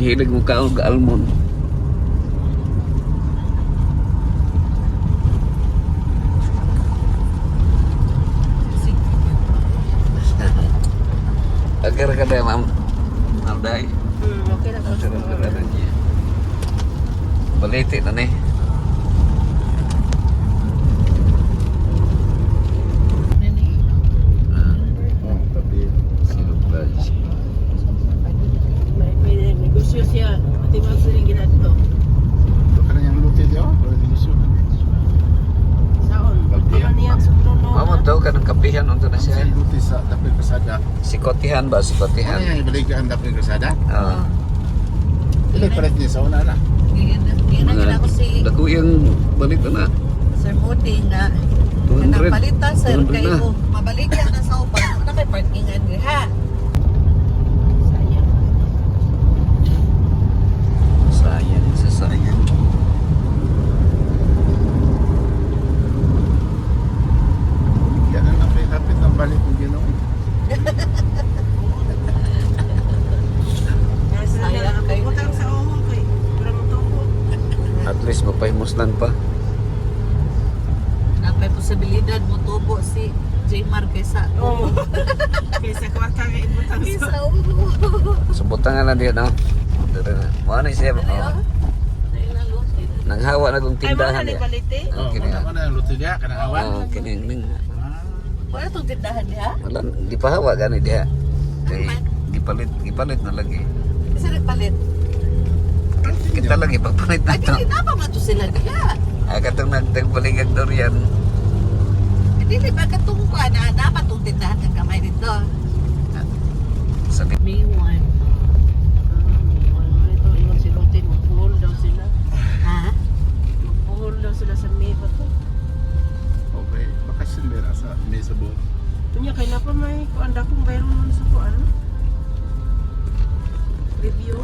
hilig mo kaog almond. Agar kada ma'am. Alday. Okay na po. Baliti na ni. Tapi silog guys. May negosyo siya. Pati magsiling ginadto. Ito ka na yung luti diyo? Wala din iso. Saon? Pagdiyan. Ano niyan? Suprono. Mamo daw ka ng kapihan unta na siya. Ang luti sa Dapil Kasada. Sikotihan ba? Ano Sikotihan. yung ibaligaan Dapil Kasada? Oo. Ilan palit niya sa una na? Ginagin ako si Dako yung balik na. Sir Modi nga 200. napalita sir 200 kayo na. mabalik yan na sa upan na kay parkingan ni ha. Sayang. Sayang, sasayang. Yan ang napilapit ng balik ng Ginoo. Sayang kayo. Utang sa oho kay. Pero mo tubo. At least mapahimuslan pa. Napay posibilidad mo tubo si Jaymar kaysa Oo. Kaysa kwarta nga ibutang sa. kaysa ulo. Subutan nga lang diyan, no? Mo na siya. Oh. Nanghawa na kong Ay mo na tindahan ni niya. balite. Oh, Okay na. ano na yung luti diya? Kanang awan? Oh, kining Wala tong tindahan niya. wala di pa hawa gani diha. Kay gipalit na lagi. Kasi nagpalit. Kita lagi pagpalit na Ay to. dili na pa man to sila diha. Katong nagtagbaligag durian. Dili ba katong na dapat tong tindahan ng kamay dito. Sabi May one. Ito yung si Lotte magpuhol daw sila. Ha? Magpuhol daw sila sa May ba to? Okay. Bakasyon ba na sa mesa buo? Kunya kay na pa may kuanda kong bayron nun sa kuan. Review.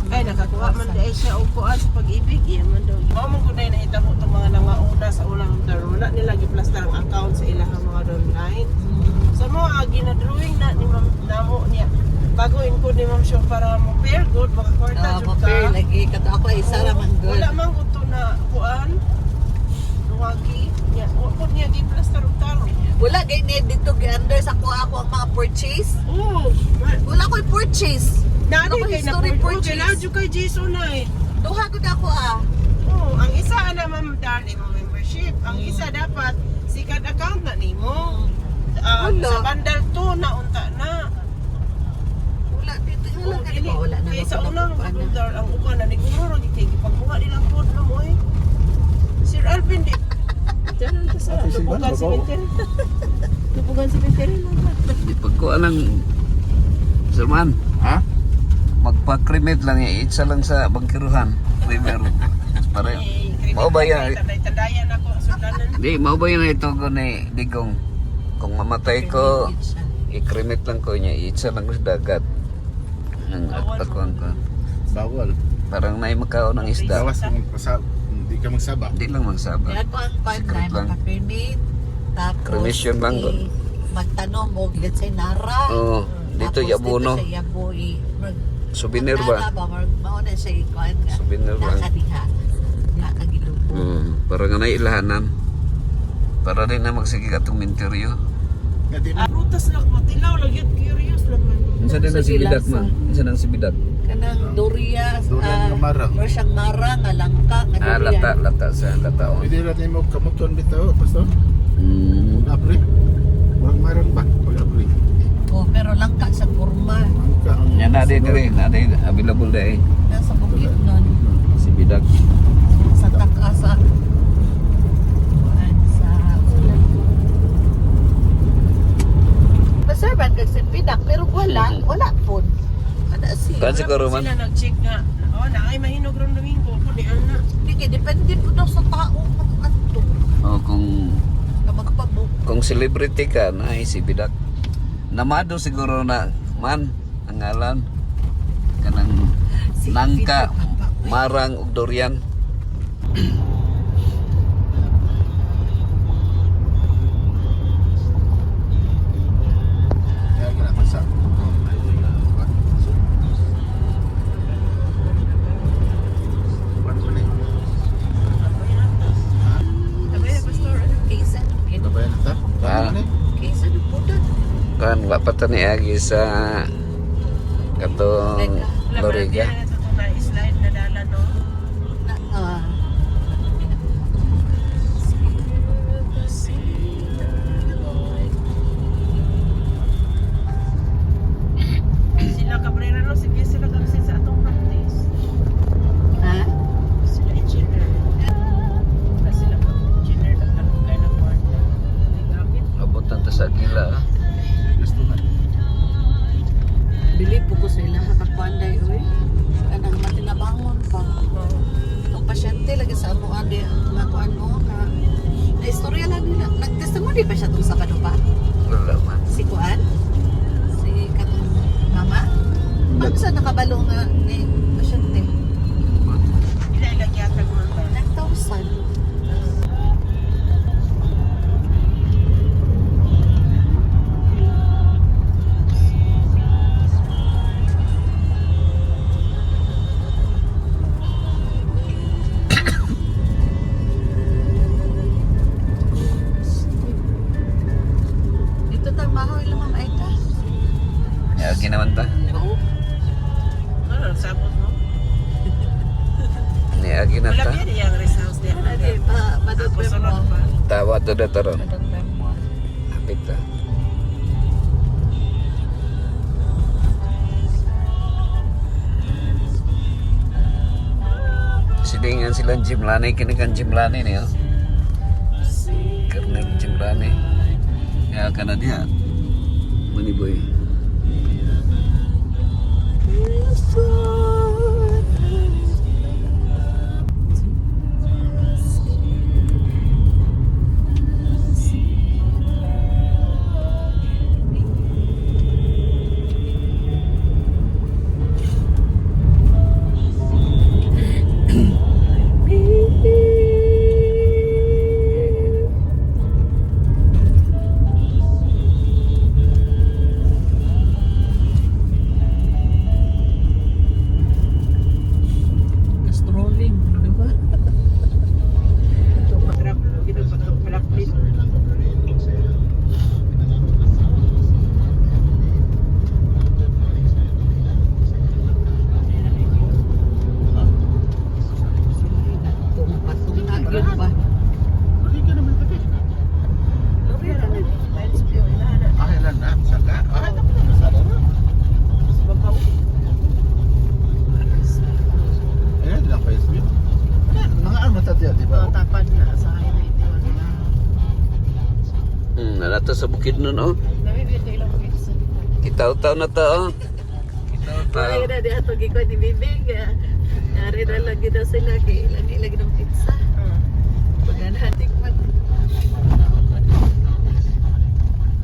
Ay nakakuha man dahil siya og kuan sa pag-ibig iya man daw. Mao man gud na hitabo tong mga nangauna sa unang door. Wala nila giplastar ang account sa ilang mga downline. Sa mo gina-drawing na ni Ma'am namo niya. Baguin ko ni Ma'am Show para mo pair good makakwarta jud ka. Mapay lagi kato ako isa ra man good. Wala man gud to na kuan. Luwagi niya. Wa niya giplastar og taro. Wala gay need dito under sa ko ako ang mga purchase. Oo. Wala ko'y purchase. Nani Ako kay na history purchase. purchase. Kaya kay Jason na eh. Duha gud ako ah. Oo, ang isa na Ma'am Darlie mo membership. Ang isa dapat second account na nimo. Wala. Sa bundle 2 na unta na. Wala dito wala ka Dili. wala na. Kaya sa ako unang nagpaano. bundle ang uban na niguro di kay gipagkuha nilang pod na mo eh. Sir Alvin di. Diyan ka sa Ate, si tubugan Juan, cemetery. Tubugan cemetery lang ba? di pagkuan ng Sirman. Ha? Magpa-cremate lang isa lang sa bangkiruhan. River. Para Mao ba yan? Tandayan ako ang sundanan. di mao ba yun ito ko ni Digong. Kung mamatay ko, i-cremate lang ko niya, isa lang ko sa dagat. Ang atpakuan ko. Bawal. Parang naay makaon ng isda. Bawas kung hindi ka magsaba. Di lang magsaba. Kaya ko ang Secret part-time lang. makapermit. Tapos Cremation lang ko. magtanong mo let's say nara. Oo, dito Tapos Yabuno. Dito sa Yabo Souvenir ba? Mauna sa ikuan nga. Souvenir lang. Nakadiha. Nakagilubo. Para nga na ilahanan. Para din na magsige katong minteryo. Nga di Prutas lang matilaw lagi curious lang man. Unsa din ang Sige, sibidak lasa. man? Unsa nang sibidak? Kanang duriya. Durian nga marang. Or siyang marang, nga langka, nga Ah, durian. lata sa lataon. Pwede rin mo kamuton bitaw, pastor. Mm. Pag-apri. Walang marang ba? Pag-apri. Oh, pero langka sa kurma. Angka ang... Yan na din rin, na din available dai. Nasa bukid nun. Sibidak. Sa takasa. Sa ulan. Maserban kag simpidak, pero wala po. Kada siya. Kan siguro man. Sila nag-check nga. Oh, na ay mahinog ron Domingo ko di ana. Hindi kaya depende po daw sa tao kung ato. Oh, Na magpabook. kung celebrity ka, na sibidak. Namado siguro na man ang ngalan kanang nangka, marang ug durian. Kaya ginatasa. kan wa pa to ni agi sa katong Loriga. Slide na dala, no? Ah. Sila Cabrera, no? Sige, sila kasi sa atong practice. Ha? Sila engineer. Wala sila engineer na tanong kayo ng kwarta. Gamit. Abutan ta sa gila. Gusto na. Bili po ko sa ilang kapanday, oy. Kanang matinabangon pa. Ang pasyente lagi sa amo ade nga kuan mo ka. Na istorya lang nila. Nag-testimony pa siya tong sa kadupa. Wala man. Si kuan. Si katong mama. Ano sa nakabalo nga ni pasyente? Ilang yatag man ba? 9,000. Ito tang maho ilang ma'am Aita. Agi naman ta. Oo. Ano, sabot mo? Ni agi na Wala ta. ba yung rest house din? Adi pa madot Ako sunod mo. pa. Tawa to da taron. Madot mo. Apit ta. Silingan silang Jimlani kini kan Jimlani ni oh. Kernel Jimlani. Ya kana dia. Mani boy. Strolling, di ba? Ito, patrap. Ito, patrap din. Patunga yun ba? Balik ka naman tabi. Ah, ilan na? Saka? Ah, naku na. Masada na. Babaw. Ayan lang pa yung sweet. Mga ano tatiya, di ba? Tapad na sa highway. Nanato sa bukid nun oh. Namibigay ko ilang pizza. Kitaw-taw na to oh. Kitaw-taw. Ay, na di ato giko ni Bibig. Nari na lagi daw sila kay lagi ng pizza. Paganahan tikman.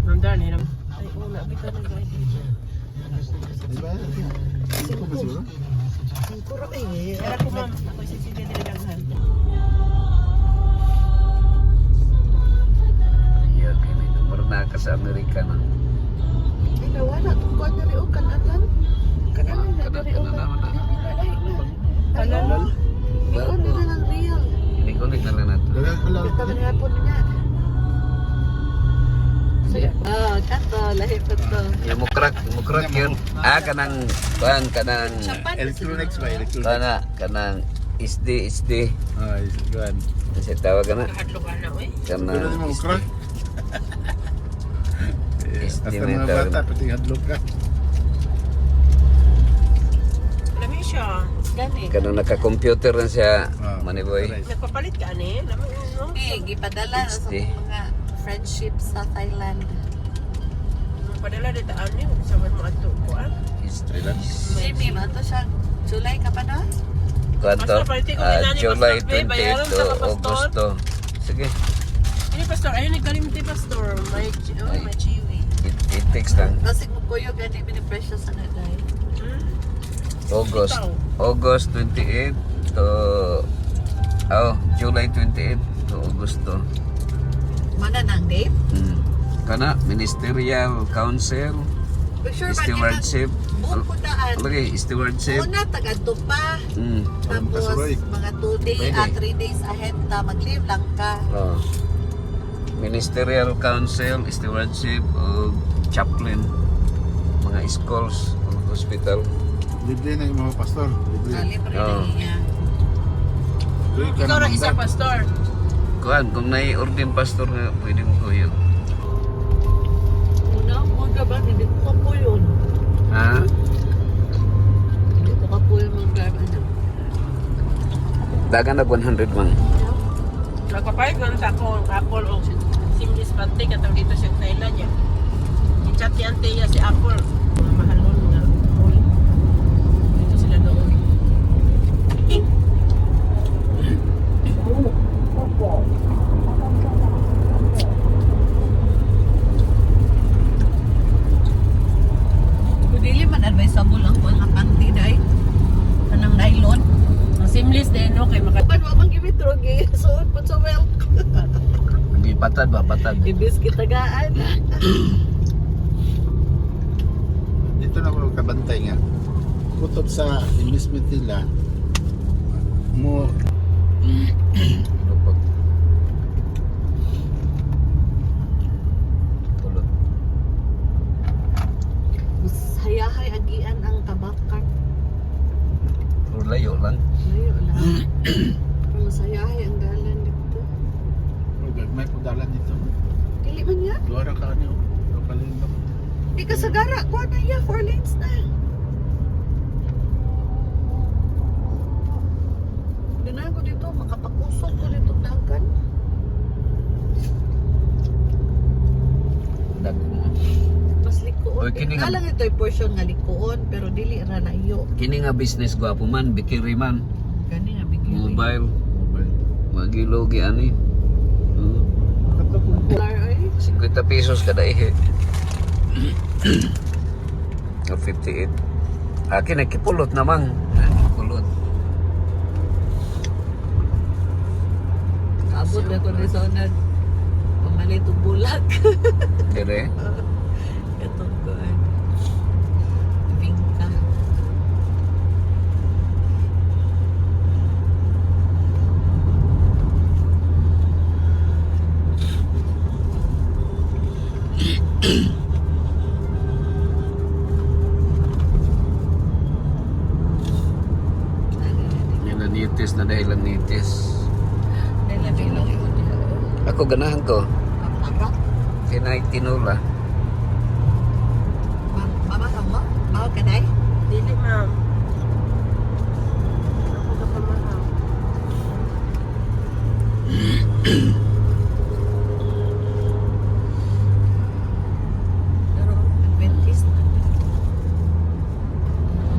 Nandaan, hiram. Ay, una, bita na guys. Di ba? Hindi ko masuro. Ang kuro eh. Kaya ako, ma'am. Ako si Sige Dinaghan. Ya kini pernah ka sa Amerika na. Ay, nawala. Kuan na rin o kanatan. Kanatan na rin o kanatan. Palalo. Ikaw na lang real. Ini kulit na lang nato. Dagan ko lang. Ito na hapon niya. Oh, kato. Lahi pa to. Ya mukrak yun. Ah kanang kuan kanang Electronics ba? Electronics. kana kanang SD. Ah, is good. Kasi tawag ka na. Kahadlok ka na, uy. Wala Kanang naman crack. Hasta mga Estimator. bata, pati hadlok ka. Lami siya. Gani. kanang naka-computer na siya, Ah, Maniboy. correct. Nagpapalit ka, ani? Lami, no? Okay, gipadala sa HD. mga friendship sa Thailand. Padala dito, ani? Saban mo ato ko, ah? History. Jimmy, mato siya. July ka pa na? Kanto, Pastor, palitin ko din, ani, July Pastor, babe, 28 bayaran to sa mga pastor. Augusto. Sige, Ini pastor, ayun, nagkalimti pastor. May, Ay. may chiwi. it takes lang. Kasi mo kuyo gani mini-precious na dahil. August 28 to July 28 to Augusto. Mana nang date? Kana ministerial council, But sure ba stewardship. Bukudaan. Lagi stewardship. Una taga-tupa. Tapos Kasuroy. mga 2 days, Pwede. 3 days ahead na mag-leave lang ka. Oh. Ministerial Council, Stewardship, o chaplain, mga schools, o hospital. Libre na yung mga pastor. Libre. Libre Oo. na niya. Doon ka Ikaw na ra isa manda. pastor. Kuan, kung nai-ordin pastor nga, pwede mo kuyo. Una, mga ba, hindi ko ka po yun. Ha? Hindi ko ka po yun mag-drive. Ano? Dagan na 100 man. Nagpapayag lang sa ako ang Apple o Simlis Bante katong dito sa Thailand niya. I-chat ni Anteya si Apple. Mga mahalon nga. Uy. Dito sila doon. Dili man advisable ang mga panty dai. Kanang nylon. Ang Simlis din no kay maka Pan mo mang gibit drogi. Suot po sa milk. Hindi patad ba? Patad. Ibis kitagaan. Dito na ako kabantay nga. Kutob sa investment nila, mo lupot. Pulot. Hayahay agian ang tabakan. Pero layo lang. Layo lang. Pero masayahay ang dalan dito. May pudalan dito. Dili man yan. Luara ka ano. Lokalin lang. Di ka sagara. Kuha na yan. 4 lanes na. Ganahan ko dito. Makapakusok ko dito dagan. Dag mo. Mas likoon. Oy, kini nga- Alang ito ay portion nga likoon. Pero dili ra na iyo. Kini nga business gwapo man, bikiri man, Gani nga bigyan. mobile, Mobile. magilogi ani. Katapong po. Ay. 50 pesos kada ihe. O 58. Akin ay kipulot namang. Kipulot. Abot na ko ni Sonad. Pamalit o bulag. Dire. Katong kuhan. Bingka. Nilanitis na dahil nitis. Nalabilong ko niya. Ako ganahan ko. Papak. Kinay tinula. Mama ka mo? Mama ka day? dili ma'am. Ako ka pamahal. Pero Adventist na.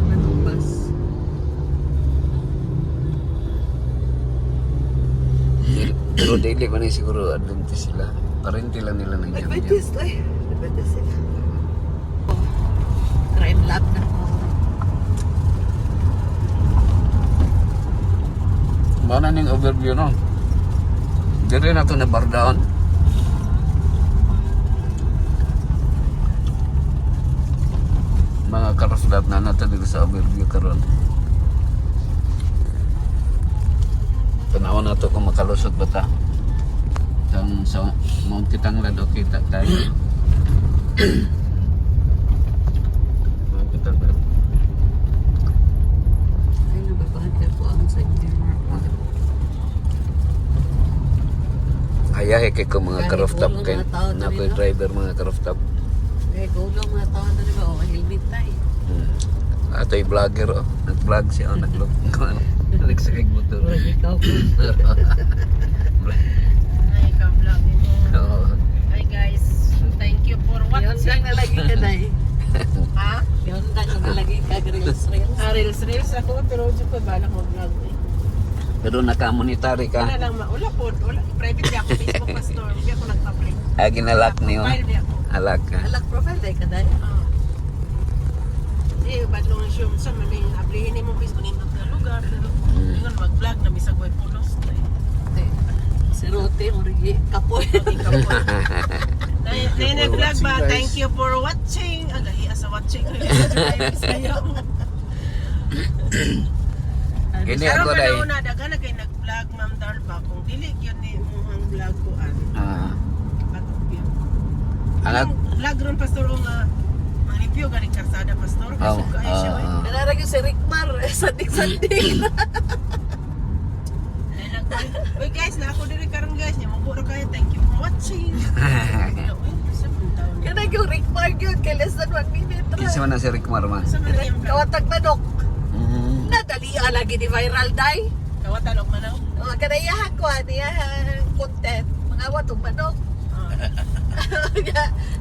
Manubas. Pero daily man ay siguro Adventist sila. Parente lang nila ng jam. Adventist ay. Adventist sila. Crime lab na. Mana ning overview no? Dire na to na bardaon. Mga karosdat na nato dito sa overview karon. Tanaw na to kung makalusot ba ta. Sa Mount Kitanglad o kita tayo. Mount Kitanglad. Ay, nababahagya po ang sa India. Ayahe kay ko mga Kahit karooftop ulo kay mga tao na dali, ko'y no? driver mga karooftop. Eh, gulong mga tao na rin ba? O, helmet na eh. Ato'y vlogger oh. Nag-vlog siya oh. Nag-vlog. Nagsakig motor. Wala ikaw po. Ay ka vlog mo. Oo. Hi guys. Thank you for Yun watching. lang nalagi ka na eh. Ha? Yun lang nalagi ka. Reels. Reels ako pero di ko balak mag-vlog eh. Pero naka-monetary Wala ka. lang wala po. Wala private di ako Facebook pastor. Hindi ako nag-public. Ginalak niyo. Profile di ako. Alak ka. Alak profile dahil ka dahil. Eh, badlong ang siyom sa maning ablihin mo Facebook nindot na lugar. Pero yun mag-vlog na bisag way pulos. Si Rote, Morigi, Kapoy. Nag-vlog ba? Thank you for watching. Agahi sa watching. Kini Pero ako dai. panahon na daga na kay nag-vlog Ma'am Darba kung dili yun ni mong vlog ko an. Ang Vlog ron pastor o nga mga review galing karsada pastor. Kasi kaya siya eh. Nanarag yung si Rickmar, sandig-sandig. Uy guys, na ako diri karon guys. Nya mo kayo. Thank you for watching. Kanag yung Rickmar yun, kay less than 1 minute. Kinsa man na si Rick Marman. Kawatag manok. Mm. Nadali lagi di viral day. Kawatan og manaw. Mga kanayahan ko, niyahan content. Mga watong manok.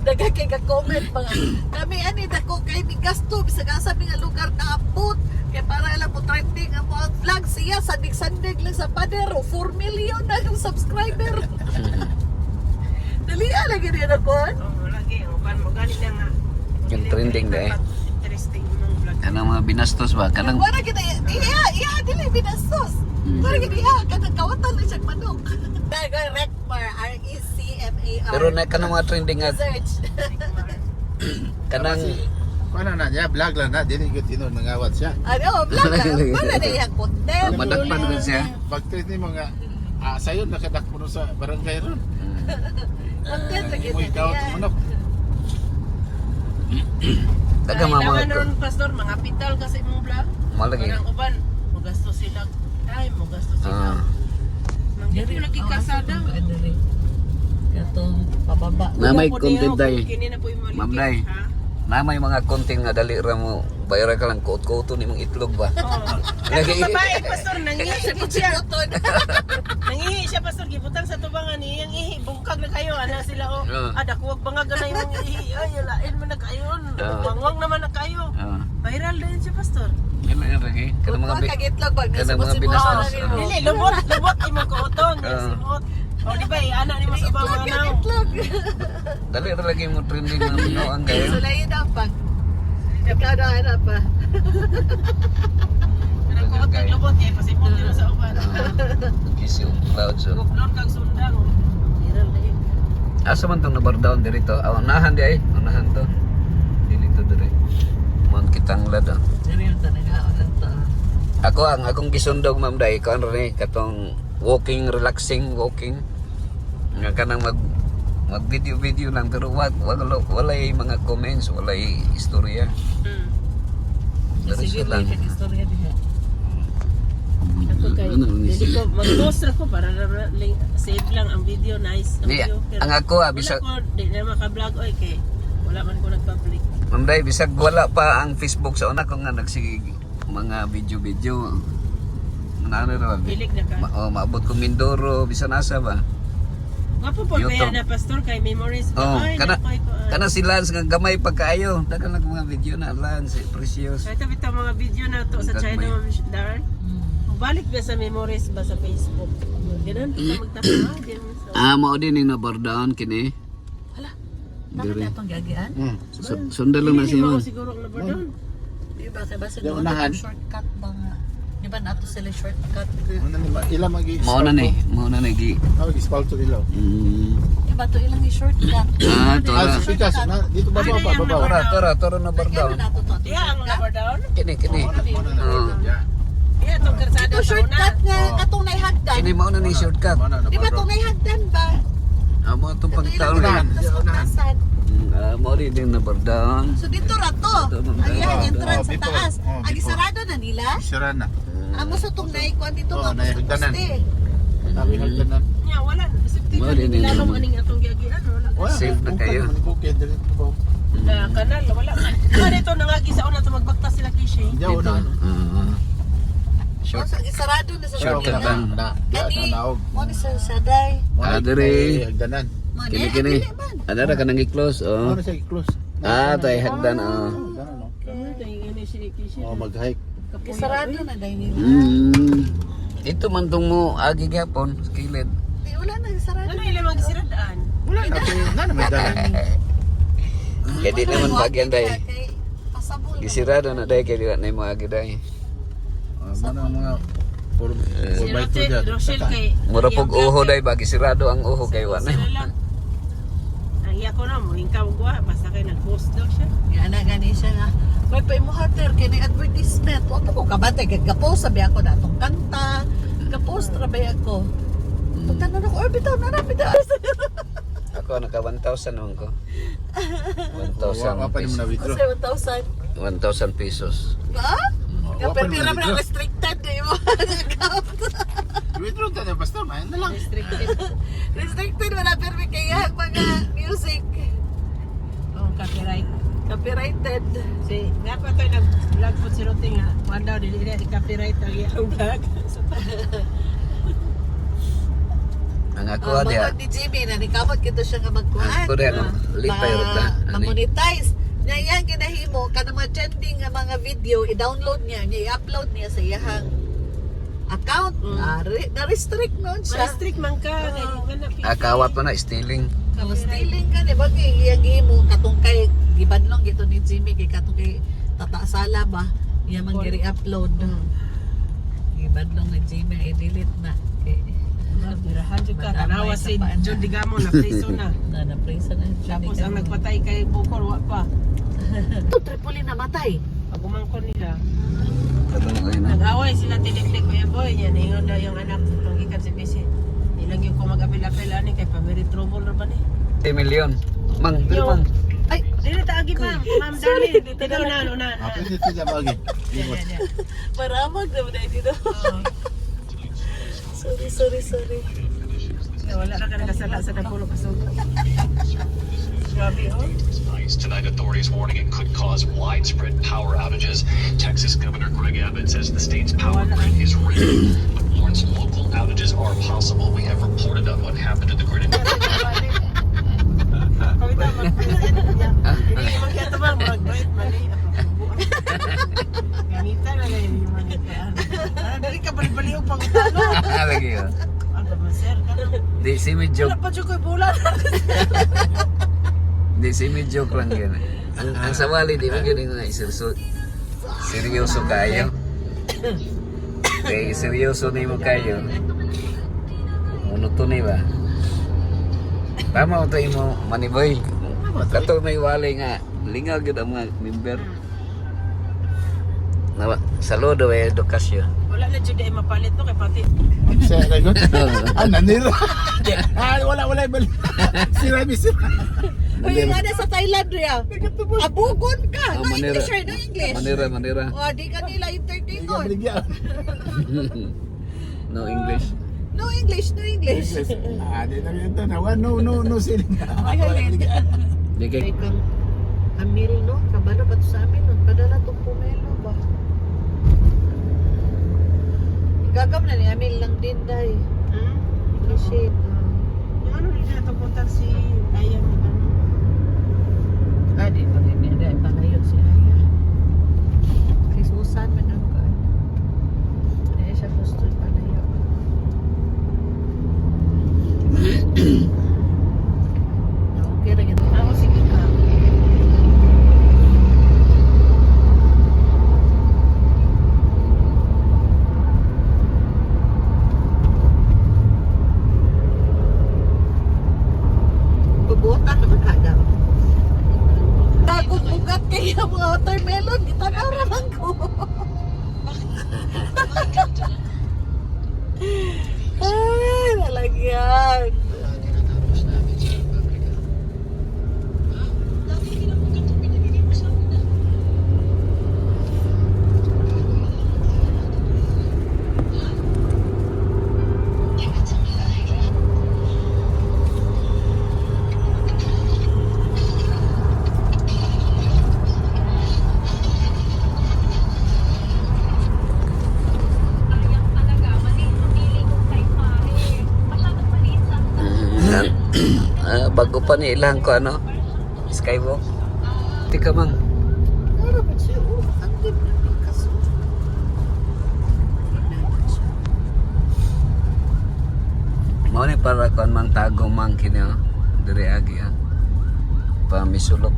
Nagkakika-comment mga kami ani dako kay mi gasto bisag asa mi nga lugar na abot kay para lang mo trending ang mga vlog siya sandig-sandig lang sa pader 4 million na yung subscriber. Dali lagi rin ako. Oh, lagi ang pan mo gani na nga. Yung trending na eh. Interesting mong vlog. Kanang mga binastos ba? Kanang Para kita iya dili binastos. Para kita kanang kawatan lang siyang manok. Rekmar RECMAR. pero na kanang mga trending nga search. kanang Paano na niya? Vlog lang na. Dili ko tinon nangawat siya. Ano, vlog lang. Wala na yung content. madakpan ko siya. Pag-treat ni mga sayo nakadakpo no sa barangay ron. Content lagi Mo ikaw niya. manok. Taga mga Kailangan ron pastor mga pital kasi mong vlog. malagi. Kanang uban mo gasto sila time, mo gasto Ah. sila. Mangyari lagi kasada. Katong pababa. Na may Wala po content niya, day. kini na po yung maligid, Ma'am Day. ha? Na may mga content nga dali ra mo bayra ka lang kuot-kuoto ni mong itlog ba. Oo. Lagi. Ang babae, pastor, nangihi siya. Siputod. Nangihi siya, pastor. Gibutang sa tubangan niya. Ang ihi, bungkag na kayo. Ana sila, oh. Oo. Dakuwag bangag na yung ihi. Ay, lain mo na kayo. Oo. Wangwang naman na kayo. Ah. Viral din siya, pastor. Yun lang lagi. Kanang mga Kagitlog pag kanang mga nasibot-sibot binastos. na rin mo. Dili, lubot imong kuotong. Simot. O, di ba, anak ni mas ibang mga nang. Kagitlog. dali ra lagi mo trending nga minuang kayo. Sulayin na pag. Ikaw na ano pa. Kanang kuotong lubot, eh. Pasimot nila sa uban. Kisi cloud so. Guplon kag sundang. Viral na yun. Asa man tong nabar down dito? Unahan di ay. Unahan to. Dili to dire. Man kitang lada. Diri yung talaga. Ako ang akong gisundog Ma'am Day kan rin katong walking relaxing walking. Nga kanang mag video lang pero walay mga comments, walay istorya. Sige Diretso lang. lang. Istorya diha. Ako kay, hindi ko mag-post ako para save lang ang video, nice ang Di, video. Pero ang ako wala bisag ko, di na maka-vlog oy kay wala man ko nag-public. Ma'am Day bisag wala pa ang Facebook sa una ko nga nagsige mga video. Ano ra ba? Hilig na ka. Maabot ko Mindoro, bisan asa ba? Wapo po YouTube. kaya na pastor kay memories ko. Oh, Ay, kana nakoy ko. kana si Lance nga gamay pa kaayo. Dagan lang mga video na Lance, precious. Ito bitaw mga video na to sa Gagmay. China Ma'am Darren. Balik ba sa memories ba sa Facebook? Ganun kita magtapos. Mao din ni nabardaon kini. Hala. Diri. Nakita itong gagian? Sundan lang na si mo Ma'am. siguro ang labadon. Di ba? Basta Yung doon unahan. shortcut ba nga? Di ba nato sila shortcut? Ano ni ila magi. Mao na ni gi. Tawag ispalto ilaw. Di ba ito ilang i-shortcut? Tora. sa pikas na dito baba pa baba. Tora na Kaya bardaon. nato to. Diya ang labadon. Kini. Diya itong karsada Ito sa una. shortcut nga katong naihagdan. Kini mao na ni shortcut. Di ba itong naihagdan ba? Amo itong Ito pagtaon ilang rin. tas pagtasan. Mao din nabardaon. So dito rato. Ayan, entrance sa before. taas. Oh, Ang before. isarado na nila. Sira na. Amo sa itong naikuan dito. Oo, Tapos naihagdanan. poste. Sabi hagdanan. Nya wala. Safety Wala na din nila yun. aning atong giagian wala. Safe na kayo. Bukid diri po. Na kanal wala. Ano ito nangagi sa una to magbakta sila kishay. Diyaw na. So, isarado na sa Shortcut Manila. lang. Na. Kani, Naog. mo ni sa Saday. Diri. Hagdanan. Kini. Ada ra kanang i-close oh. Ano siya close? Tay hagdan oh. Hagdanan no. Kamo kay ngani si kishay. Oh mag-hike. Isarado na dahil nila. Ito man tong mo agi gyapon sa kilid. Di, wala na, isarado. Ano ila magisiradaan? Wala na na may dalan. Kaya di naman bagyan day. Kay pasabol. Gisirado na day kay di na mo agi day. Mana mga puro Si by two dyan. Rochelle kay Mura pog uho day ba gisirado ang uho kay wa na. Ang iya ko na mo hingkaw gwa basta kay nag-post daw siya. Yan na, gani siya nga. May pa imuhater, kini advertisement. Huwag mo kabate, gagapos sabi ako na itong kanta. Gagapos trabay ako. Pagtanan ako, bitaw na. Ako naka 1,000 naman ko. 1,000 Wala pa naman na withdraw. Kasi 1,000. 1,000 pesos. Ba? Wala pa Kapag naman pira withdraw. restricted na yung mga account. Withdraw tayo basta man na lang. Restricted. Restricted wala pero may kaya mga music. Oh, copyright. Copyrighted. Si, nga pa tayo nag-vlog po si Rote nga. One daw, dili na i-copyright ang iyang vlog. Ang ako Oh, dia. mga ni Jimmy na nikamot kito siya nga magkuhan. Ako dia lipay ra ta. Ani. Ma-monetize. Nya yan ginahimo kada mga trending nga mga video i-download niya, i-upload niya sa iyang account. Na-restrict noon siya. Ma-restrict man ka. Akawat pa na stealing. Kung stealing ka ni bagay iyang gihimo katong kay gibadlong gito ni Jimmy kay katong kay Tata Sala ba. Iya man giri-upload. Gibadlong ni Jimmy i-delete na. Kay Birahan dyan ka. Madamay Tanawa sa si paan na. John Digamo na preso na. na-presa na siya. Tapos ang nagpatay kay Bukor, wa pa. Tripoli namatay. Pag umangkon nila. Katong ay na. Nag-away sila tinik-tik ko yung boy. Yan, ingon daw yung anak. Itong ikan si Bisi. Ilang yung kung mag-apil-apil ani kay Pamiri Trouble na ba ni? 10 million. Mang, pero mang. Ay, Dili taagi ma'am. Ma'am Darlene. Dito na, una. Apa sih tidak bagi? maramag na ba dito? Sorry. Wala na ka nakasala sa Dapulo Kasugo. Grabe, oh. Tonight, authorities warning it could cause widespread power outages. Texas Governor Greg Abbott says the state's power grid is ready, but warns local outages are possible. We have reported on what happened to the grid. Kawita, mag-present niya. Hindi magkita ba, mag-bright mali. Ganita na lang yung manita. Dali ka bali-bali yung pangutano. Lagi yun. Ano ba, sir? Di si me joke. Wala pa dyan ko'y bulan. Di si me joke lang yan. Ang sawali di ba galing nga iserso. Seryoso kayo. Kaya seryoso na mo kayo. Monotono ba? Tama ko tayo mo, Maniboy. Kato may wali nga. Lingaw yun ang mga member. Saludo eh, edukasyon. Wala na dyan dahil mapalit to kay pati. Saya ragot. Ah, nanira. Ah, wala balik. Sira. Uy, yung ano sa Thailand rin. Abugon ka. Oh, No Manira. English or no English? Manira. O, di ka nila entertain Ikaw nun. baligyan. No English. No English. Ah, di na ito na. No siling. Ay, halin. Di kay Ay, kang Amil, no? Kabalo ba ito sa amin? No? Padala itong pumelo ba? Igagam na ni Amil lang din, day. Hmm? Shit. Yung ano rin na punta si Ayang ano. Di pa rin nila. Palayon si Aya. Kay Susan, manang ka. Hindi siya gusto palayo. Okay rin ito. Ako sige ka. Pagbuota ka magkagaw. Bagong bugat kaya mga watermelon. Gitanaw naman ko. Ay, lalagyan. bago pa ni ilang ko ano skywalk. Di ka mang. Ano ba siya? Oh, ang dim na pikas. Mao ni para kon mang tagong mang kini oh. Dire agi ah. Pa misulok.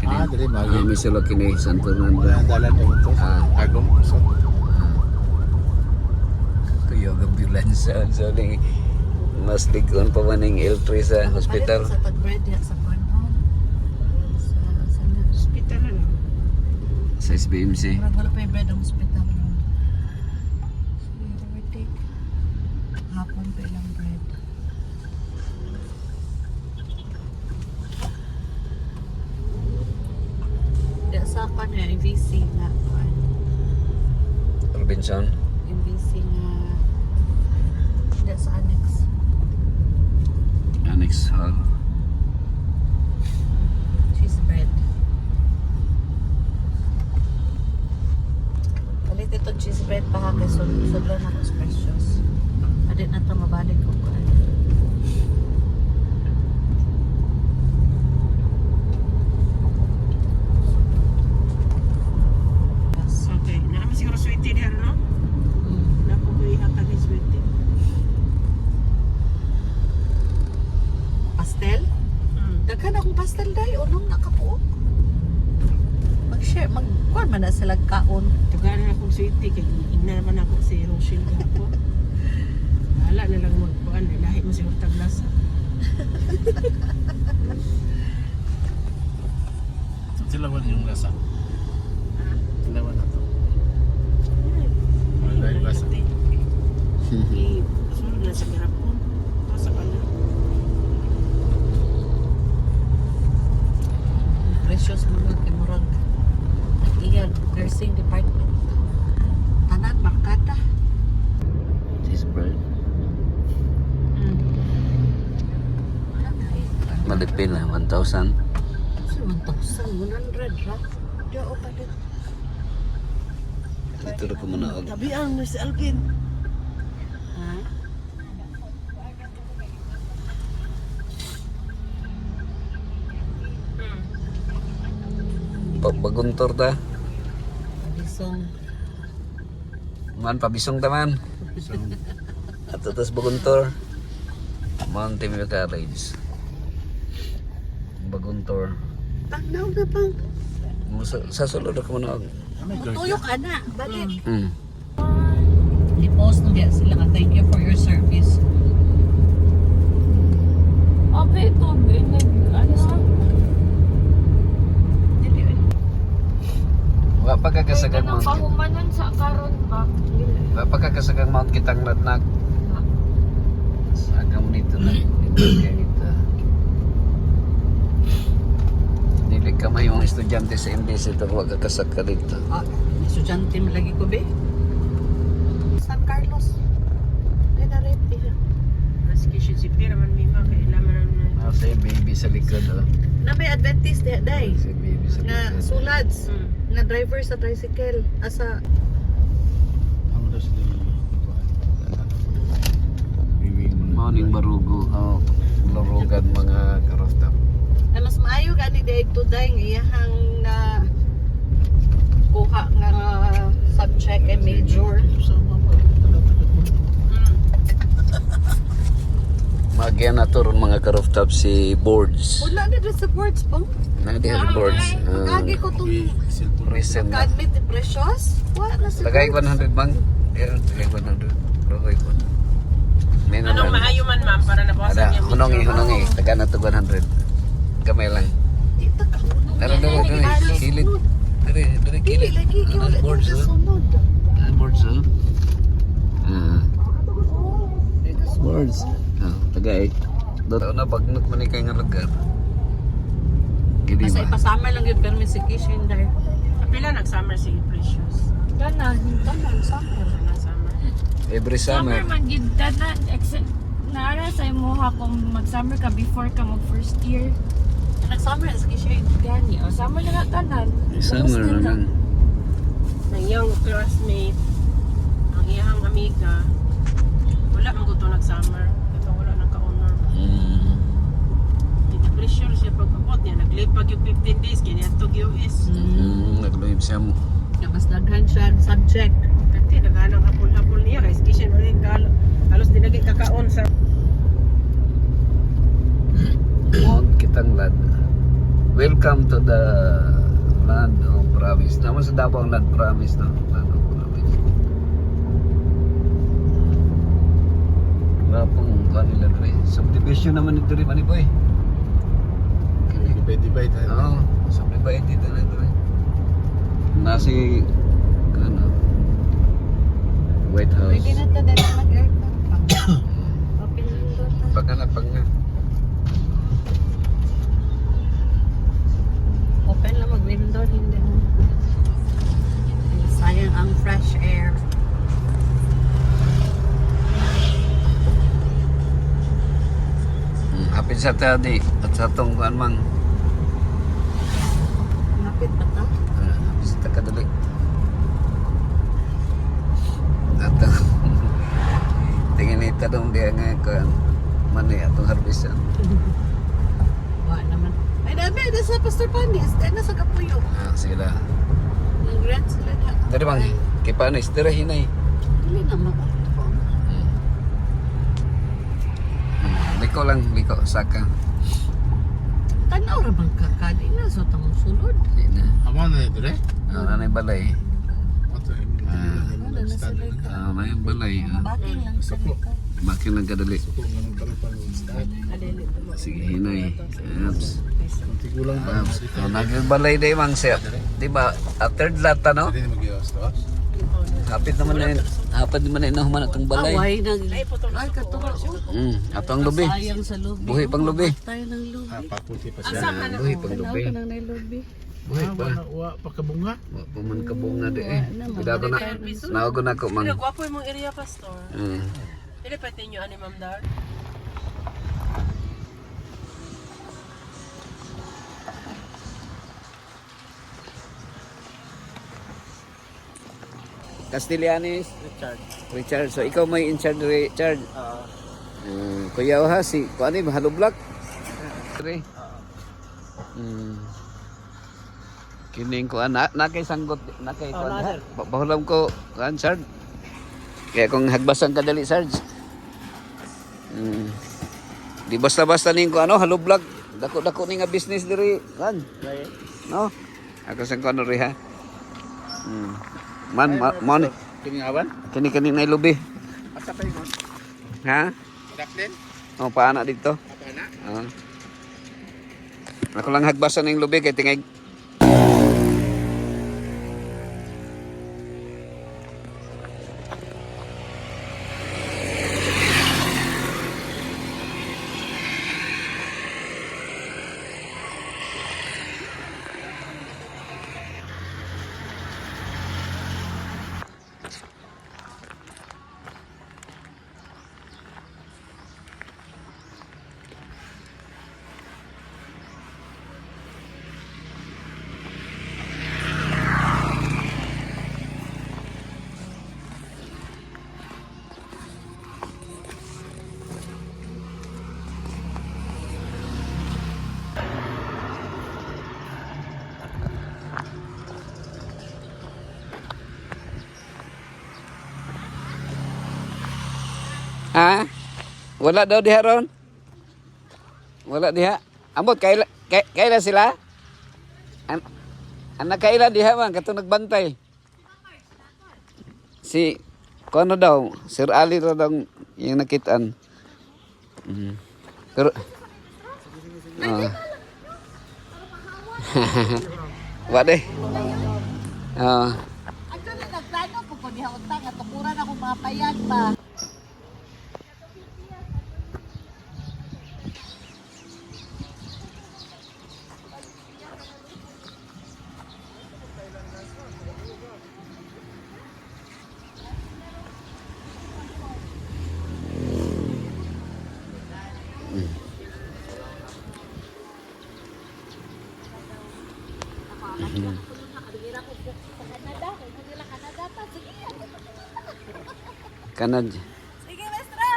Kini. Ah, dili magi. Misulok kini Santo Fernando. Wala dalan daw ito. Ah. Agong. So, Kuya ambulance so ning mas likon pa maning L3 sa hospital. Sa pag-bread ya sa Cornwall. Sa Hospital na lang. Sa SBMC. wala pa yung bread ang hospital. Hapon pa ilang bread. pa na MVC na Robinson. MVC na hindi sa annex. Annex Hall. Cheese bread. Palit ito cheese bread pa ha kay sobrang na precious. Adit na ito mabalik ko ko. Okay, naman siguro sweetie diyan, no? Nakukuha hatag ni sweetie. Pastel? Daghan akong pastel day unong nakapuok. Mag-share, kuan man na sila kaon. Tugaran akong sweetie kay ina naman ako si Rochelle gapo. Wala na lang magkuan, lahi mo siguro taglasa. Silawan yung lasa. Silawan na to. Wala yung lasa. Sunod na sa garapon. Pasa ka na. Precious mo lang imurag. Nag-iyan, nursing department. Tanan, markada. Cheese bread. Malipin na 1,000. 1,100 ra. Di ako palit. Dito na ko muna og Tabi ang si Alvin. Ha? paguntor ta. Bisong. Man pabisong taman. At tas baguntor. Mount Timmy College. Baguntor. Tagnaw na pang. Sa sulod ako muna og. Tuyo ka na. Balik. I-post na diyan sila ka thank you for your service. Abe ito, ano sa? Wa pa kakasagang Kaya Mount. pahumanon sa karon ba? Wa pa kakasagang Mount Kitang Ratnak. Saga mo dito na. Dito. Dili ka may mga estudyante sa MDC ito wa kakasaka dito. Ah, estudyante mo lagi ko be. San Carlos. Ay na rin. Maski siya si Pira man mima kay laman na. Sa baby sa likod oh. Na may Adventist day. Si baby sa Na likod. sulads. Na driver sa tricycle. Asa Ano daw sila? Morning barugo. Oh, larugan mga karofta. mas maayo gani day today ng iyahang na kuha nga subject and major. Magyan na to ron mga karooftop si boards. Wala na din sa boards pang. Na di ang boards. Magagi ko itong Recent na. ka-admit ni Precious. Wala na sa Tagay boards. 100 bang? Yeah, tagay 100. Tagay ko. May Anong naman. maayo man ma'am para nabawasan Ada, niya. hunongi. Taga na to 100. Kamay lang. Di ta ka unong. Tara, kilid. Dari Dili kilid. lagi kay wala Boards na oh. sunod. Boards oh. Boards. Tagay. Doon na bagnot man ni kay nga lugar. Gidi Basta ba? ipasama lang yung permissication there. Pila nag-summer si Precious. Tanan, summer. Na summer. Every Summer summer. man gid tanan. Naara sa imuha kung mag-summer ka before ka mag first year. Nag-summer na sa kisyon. Gani, o summer na nga tanan. Summer na lang. Ang iyang classmate, ang iyang amiga, wala man ko to nag-summer. Ito wala nang ka-honor. Pressure siya pag-abot niya. Naglipag yung 15 days, kaya ito US. Nagluhib siya mo. Mas daghan siya ang subject. Kasi naghanang hapol-hapol niya. Kaya skisyon ulit halos dinagay kakaon sa Mount Kitanglad. Welcome to the land of promise. Naman sa Davao ang land promise, no? Land of promise. Wala pong kanila rin. Subdivision naman ito rin, Maniboy. Divide tayo. Oo, subdivide dito na ito rin. Nasi, ano, White House. Pwede na ito dahil mag-aircon pa. Open window ta. Pagka na pag nga. Open lang mag-window, hindi na. sa tadi at sa tong kuan mang Napit ba ta? bisita ka dali. At tingin ni tanong dia nga kuan mani atong harbisan. Wa naman. Ay dami na sa Pastor Panis, dahil na sa Kapuyo. Sige na. Ang grand sila na. Dari bang kipanis dira hinay. Dili na mo. Liko lang liko saka. Tanaw ra bang kakadi na sa tamong sulod. Di na. Amo na dire. Nanay balay. Ato Wala na sila ka. Nanay balay. Baking lang sa ka. Makin lang kadali. kung anong karapang start. Sige hinay. Oops. Tigulang ba? Oops. Oh, nagbalay day mang siya. Di ba? Third lata no? Hindi mag-iwas to. Hapit naman na hapit naman na inahuman atong balay. Away nag. Ay katuwa. Atong lubi. Sayang sa lubi. Buhi pang lubi. Tayo ng lubi. Paputi pa siya. Buhi pang Tanaw lubi. ka nang lubi. Buhi pa. Wa pakabunga. Wa pa man kabunga di eh. Pidado na. Naogo na ko mang. Pinagwapo yung mong area, Pastor. Mm. Dili pwede nyo ani, Ma'am Dar? Castellanes. Richard. So ikaw may in charge Richard. Kuya ha si kuan ni Halo Black. Tre. Kining ko na kay sanggot na kay kuan. Bahulam ko kuan Sarge. Kaya kung hagbasan ka dali Sarge. Di basta-basta ning ko ano Halo Black. Dako-dako ni nga business diri kan. No? Ako sang kuan ri ha. Man Kini awan? kini na lubi. Asa pa yun? Ha? Daplin? O paana dito. Apa na? Oo. Ako lang hagbasan ng lubi kay tingay. Ha? Wala daw diha ron? Wala diha? Ambot kaila sila? Anak kaila diha man katong nagbantay. Si kono daw, Sir Ali ra daw yung nakitaan. Pero Wade. Ato na nagplano ko diha utang at tukuran ako mapayag pa. Kanad. Sige, Mestra.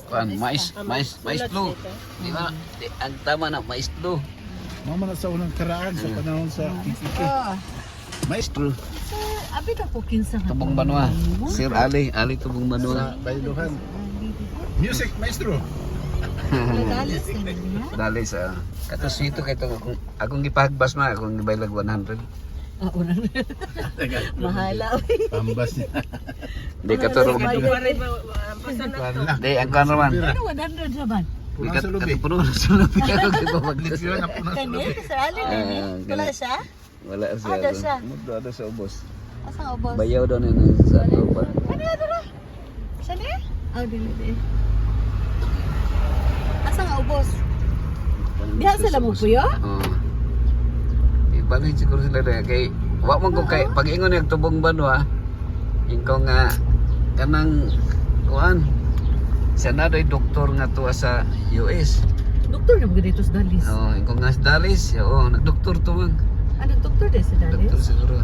Kuan mais blue. Di ba? Ang tama na mais blue. Mama na sa unang karaan sa panahon sa PPP. Maestro. Abi na po kinsa ka. Tubong Banwa. Sir Ali Tubong Banwa. Sa Bailuhan. Music, maestro. Nagalis ka na niya. Dali sa katos ito kay to akong gipahagbas na akong gibaylag 100. Unang. Mahala. Pambas niya. Di katuro Pare gid. ba, pasan na. Kuan lang. Di ang kan man. Ano 100 naman? Puno sa lubi. Puno sa lubi ako gibawaglis. Sila na puno sa Kani, lubi. sa alin ni. Wala siya? Wala siya. Ada siya. Ada sa ubos. Asa ubos? Bayaw daw na sa uban. Ano ra? Sa ni? Ah, dili. Asa nga ubos? Diha sila mo puyo? Oo. Ibalhin siguro sila na kay wa man ko kay pag ingon niyang Tubong Banwa ingko nga kanang kuan. Siya na do'y doktor nga tuwa sa US. Doktor na mga dito sa Dalis. Oh, kung nga sa Dallas, nagdoktor to man. Ano, doktor din sa Dalis? Doktor siguro.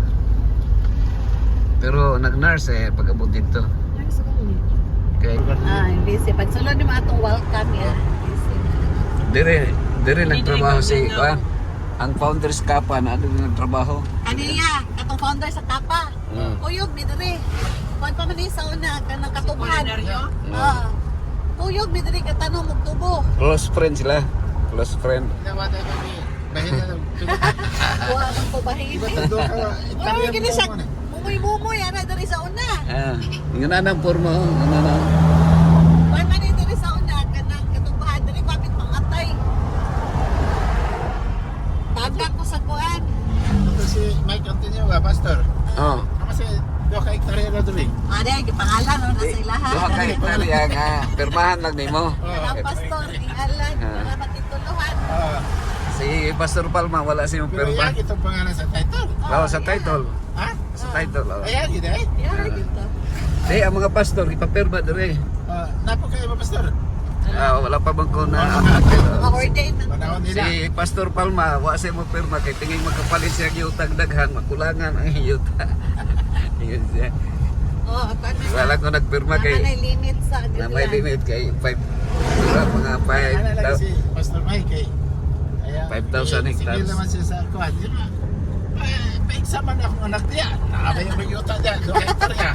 Pero nag-nurse pag-abot dito. Ano sa kanya? Kay Hindi siya. Pagsulod ni mga atong welcome ya. dire nagtrabaho si kuan. Ang founders kapa na ano nagtrabaho. Ano ya? Atong founder sa Tapa. Uyog mi dire. Kuan pa man ni sa una kanang katuban. Uyog mi dire katanong magtubo. Close friend sila. Close friend. Nawata kami. Bahin na lang. Wa man ko bahimi. Oy, kini siya. Mumoy ana dire sa una. Yung nanang porma ho. Nanang. Kuan man ni dire sa una kanang katubahan dire kapit pangatay. Tagdak ko sa kuan. Ito si Mike continue ba, Pastor? Oh. Kasi doon ka hektarya na doon. Ade gipangalan no na sa ilahan. Duha ka hektarya nga pirmahan lang nimo. Ang pastor ingalan para matituluhan. Si Pastor Palma wala si Pero pirma. yan itong pangalan sa title. Sa title. Ha? Sa title. Ayan, yun eh. Yari dito. Di ang mga pastor ipapirma dire. Napo kayo ba, Pastor? Wala pa bang ko na Ma-ordain na. Panahon nila. si Pastor Palma wa siya mo pirma kay tingin magkapalit siya gyutang daghan makulangan ang yuta. Yun siya. Oh, kuan man. Wala ko nagpirma May kay limit sa na may limit kay 5 mga Ano lang 5 si Pastor Mike eh. 5,000 hectares. Sige naman siya sa kuhan. Di ba? Paigsa man akong anak niya. Nakabay yung yuta niya. Doon hektarya.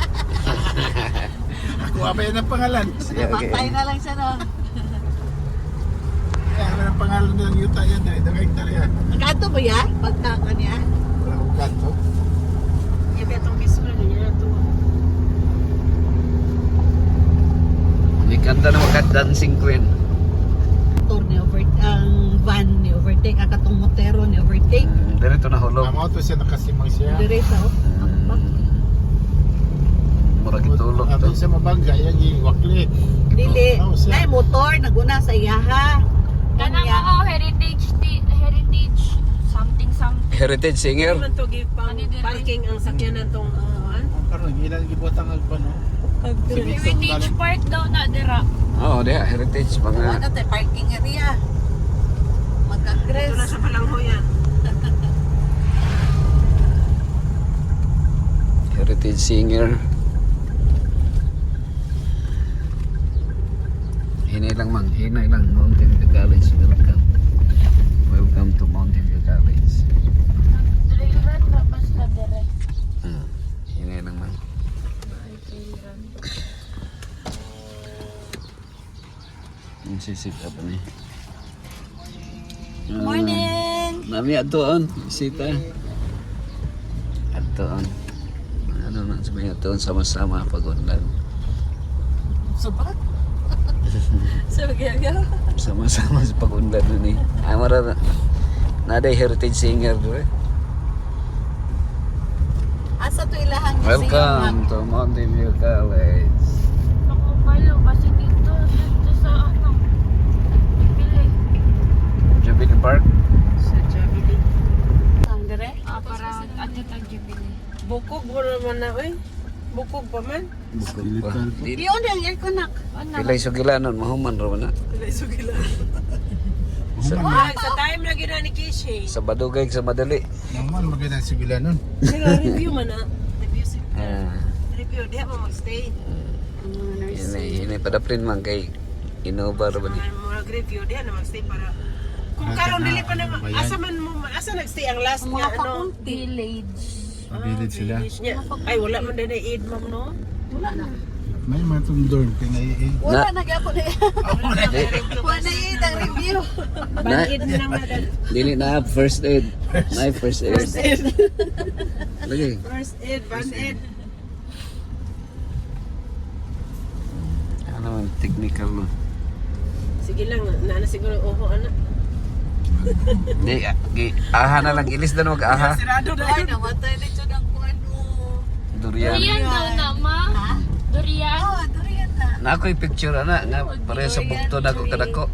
Ako abay ng pangalan. Patay na lang siya no. Kaya ano ang pangalan ng yuta yan. Doon hektarya. Nagkato ba ya? Pagka kanya? Wala akong kanto. Ibe itong bismo niya to. May kanta na magka-dancing queen. Motor ni ang van ni overtake akatong motero ni overtake. Dito na hulog. Ang auto siya nakasimang siya. Dire sa ambak. Murag itulog Abay to. siya mabangga. Yan yung wakli. Dili. Oh, siya. Nay motor naguna sa iyaha. Kanang Kanya. ako heritage something. Heritage singer. Man to give pang Ano din, parking ang sakyanan tong kuan. Karon ilan gibutang agpano. Heritage Park daw na dira. Oo, diha heritage Wala mga na tayo parking area. Ito na Magka-dress. sa palanghoyan. heritage singer. Hinay lang Mountain View College. Welcome to Mountain View College. Driven na basta dire. Hinay lang man. Ang sisit up ni. Morning. Nami atoon, bisita. Atoon. Ano na sabi atoon sama-sama pag-unlan. Sobat. Sige. Sama-sama sa pag-unlan ni. Amara na heritage singer do eh. Asa to ilahan niya Welcome to Mountain View College. Ako kayo kasi dito sa ano. Pili. Jubilee Park. Sa Jubilee. Ang dire. Para ano tag Jubilee. Bukog mo naman na oy. Bukog pa man. Bukod pa. Iyon ang aircon nak. Pilay sugilanon, mahuman raw na. Pilay sugila. Sa, Sa time na gina ni Kishi. sa Badugay, sa Madali. Naman magandang sigula nun. Pero review man na. Review si Ah, review di mo magstay. Hinay padaplin man kay Innova raw ba ni. Mag-review di na magstay para kung karon dili pa na asa nagstay ang last Ang nga mga ano. faculty. Village. Village sila. Village niya. Ay wala man din aid ma'am no. Wala na. May matong dorm. Kaya Wala na gyapon na. Eh, Wala na yun ang review. Band-aid na lang na. Dili na first aid. My first aid. First aid. Lagi. First aid, band-aid. Ano man technical no. Sige lang, na siguro oho ana. Di aha na lang ilis na wag aha. Sirado na Ay, yun. namatay na siya ng kuwan mo. Durian. Durian daw na ma. Ha? Durian. Oh, durian na. Na ako'y picture ana nga pareho sa bukto na ko kadako.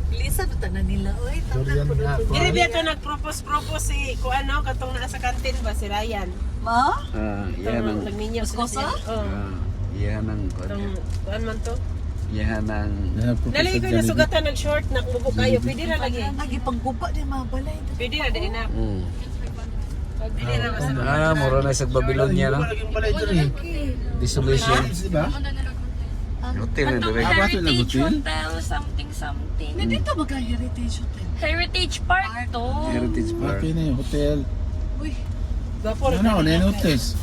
Lisa, doon na nila. Uy, Durian tanda ko na. doon. Dili biya to nag-propose si kuan no katong naa sa kantin ba si Ryan. Ma? Yan ang Nagninyaw sila Kosa? siya. Oh. Iyahan ng Kuan man to. iyahan ng Nalay ko na sugatan ng short na mubo kayo. Pwede na lagi. Lagi pangguba di mga balay. Pwede na din na. Pwede na masama. mura na sa Babylonia no. Laging balay diri. Dissolution. Diba? Hotel na direct. Heritage Hotel, something. Nandito ba ka Heritage Hotel? Heritage Park to. Heritage Park. Okay na yung hotel. Uy, Gwapo Ano, rin. notice.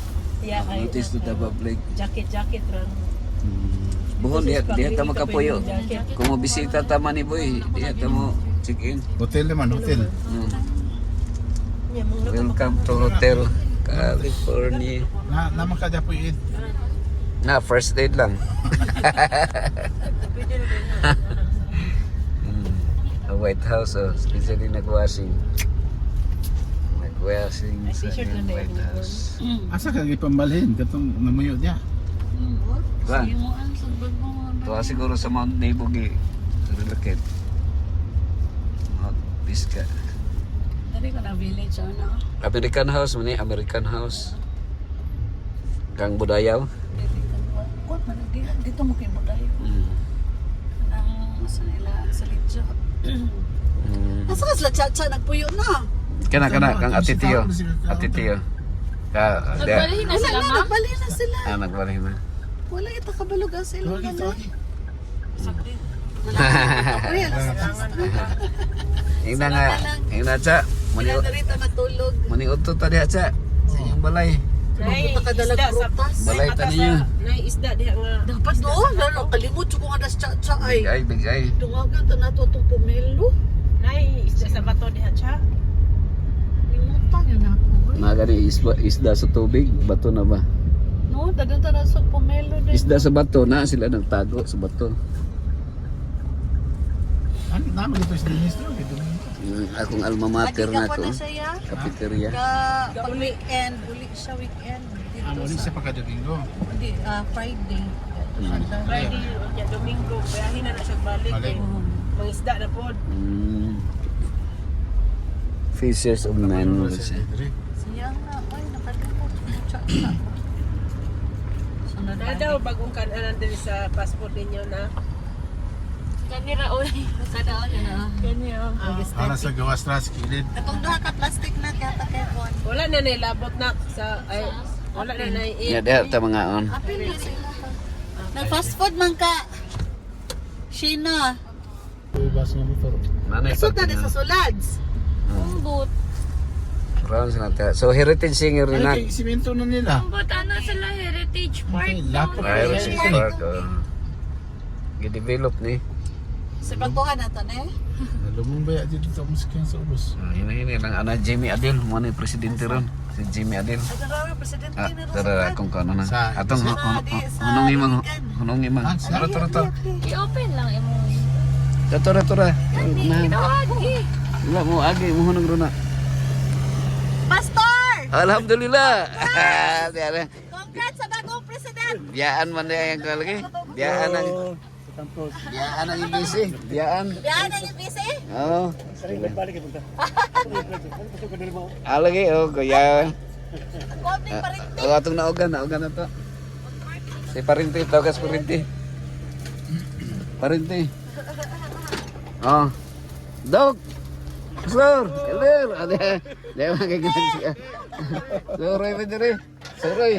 Yeah, kay Notice to the public. jacket ran. Buhon diya ta makapuyo. Kung mabisita ta man ni boy, diya ta mo check in. Hotel naman, hotel. Yeah, mga Welcome to Hotel California. Naman ka po yun. Na first aid lang. A White House, especially nagwashing. Nagwashing sa t-shirt lang dahil White House. Asa ka ipambalhin katong namuyo niya. Ba? Sige mo ang sagbag mo. Tuwa siguro sa Mount Nabugi. Relocate. Mount Pisgah. Dari ko na village ano. American House, mani American House. Kang Budayaw. Kung dito mo kayo dayo. Nang sa nila sa Lidyo. Asa ka sila chacha nagpuyo na? Kana kang atitiyo. Atitiyo. Ka Nagbalihin na Wala sila na, ma'am. nagbali na sila. nagbalik na. Wala ita kabalog ang sila. Tawagi, tawagi. Ina nga, ina cha. Mani Wala na rito matulog. mani uto ta diha cha. Sa iyong balay. Nay, Nakadalag isda sa prutas. Balay ta ninyo. Nay, isda diha nga. Dapat doon, lalo kalimut ko nga das chacha ay. Big ay. Dungagan ta nato itong pomelo. Nay, isda sa bato diha cha. Limutan yun ako. Nagari isda sa tubig, bato na ba? No, dagan ta na sa pomelo din. Isda sa bato na sila nagtago sa bato. Ano naman ito si Dennis to? Ito na. Akong alma mater Lagi na ka ako. po na siya. Cafeteria. Ka pag weekend, uli siya weekend. Dito Ano ulit sa siya pagka-domingo. hindi, Friday. Friday, unya Domingo, bayahin na siya balik. Balik. Mga isda na pod. Fishes of men. Siya nga, ay nakalimot. Chacha. Sunod Na daw bagong kanan din sa passport ninyo na. Kanira uli. Sada yun na. Ganyan. Para sa gawas ras kilid. Katong duha ka plastic na kaya ta kay Juan. Wala na nailabot na sa ay wala na nai. Ya diha ta mga on. Apil na sila. Nag fast food man ka. Sheena. Bas nga motor. Nanay Isod na din sa sulads. Umbot. Round sila ta. So heritage singer rin na. Ay, kay simento na nila. Umbot ano sila Heritage Park. Okay, lapot. Heritage Park. Gidevelop ni. Sa pagtuhan nato eh. Lumong baya dito sa musikyan sa ubos. Hini lang ana Jimmy Adil, mo ni presidente ron. Si Jimmy Adil. Ay dara presidente Ah, na tara kung kano na. Sa- Atong sa hunong imang American. hunong imang. Ah, sa- Tara. I-open lang imo. Tara. Tawagi. Wala mo agi mo hunong ron na. Pastor! Alhamdulillah. Diyan. Congrats sa bagong president! Biyaan man niya yung kalagi. Biyaan ang ibisi. Biyaan. Yan ang ibisi? Oo. Alagi kuya. Koming parinti. Atong naogan na to. Si Parinti, tawagas Parinti. Parinti. Oh. Dog. Sir, elder. Ade. Dia magiging siya. Soroy ba diri? Soroy.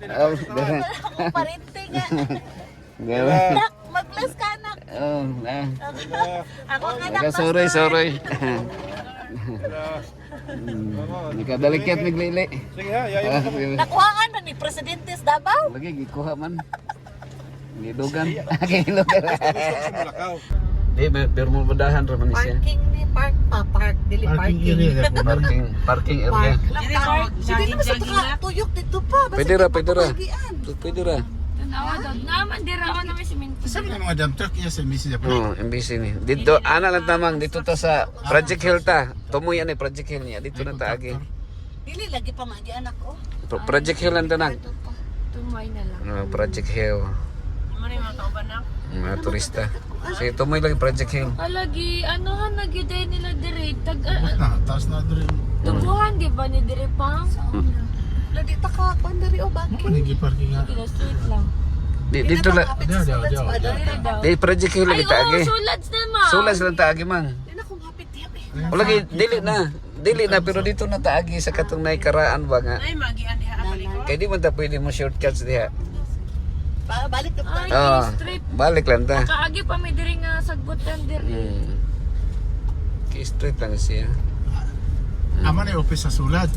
Oh, dere. Parinti nga. Gawa. Anak, mag-bless ka anak. Oh, na. Ako ang anak. Ika soroy. Nakadalikat miglili. Sige ha, Nakuhaan na ni Presidente sa Davao. lagi gikuha man. Gidugan. Gilugan. Di pero mo badahan ra man siya. Parking ni park, dili Parking parking. area. Parking area. Park. Sige naman sa tuka, tuyok dito pa. Basta Pwede ra, di pa pwede ra. papagian. Pwede ra. Tanawa daw. Naman dira ako namin siminto. Sabi ng mga dump truck iya sa misi niya. Oh, MBC ni. Dito ana lang tamang dito ta sa Project Hill ta. Tumoy ani Project Hill niya. Dito na ta agi. Dili lagi pa magi anak ko. Project Hill lang tanang. Ito pa. Tumay na lang. Project Hill. Mari mga kauban na. Mga turista. Sige, tumoy lang Project Hill. Alagi, anuhan nagyuday nila dire. Na, taas na diri. Tubuhan di ba ni dire pang? Lagi ta ka pandari o Mo bakit? ni parking nga. Kila street lang. Dito lang. Di project yung Ay, lagi taagi. sulads na ma. Sulas lang taagi mang. Hindi na kong hapit diya eh. O lagi, dili na. Dili na, pero dito na taagi sa katong naikaraan ba nga. Ay, magian diha paliko. Kaya di man ta pwede mo shortcuts diha. Balik na Ay, tayo. Oo, strip. balik lang ta. Kaagi pa may diri nga sagbutan diri. Key straight lang siya. Ama na yung office sa sulad.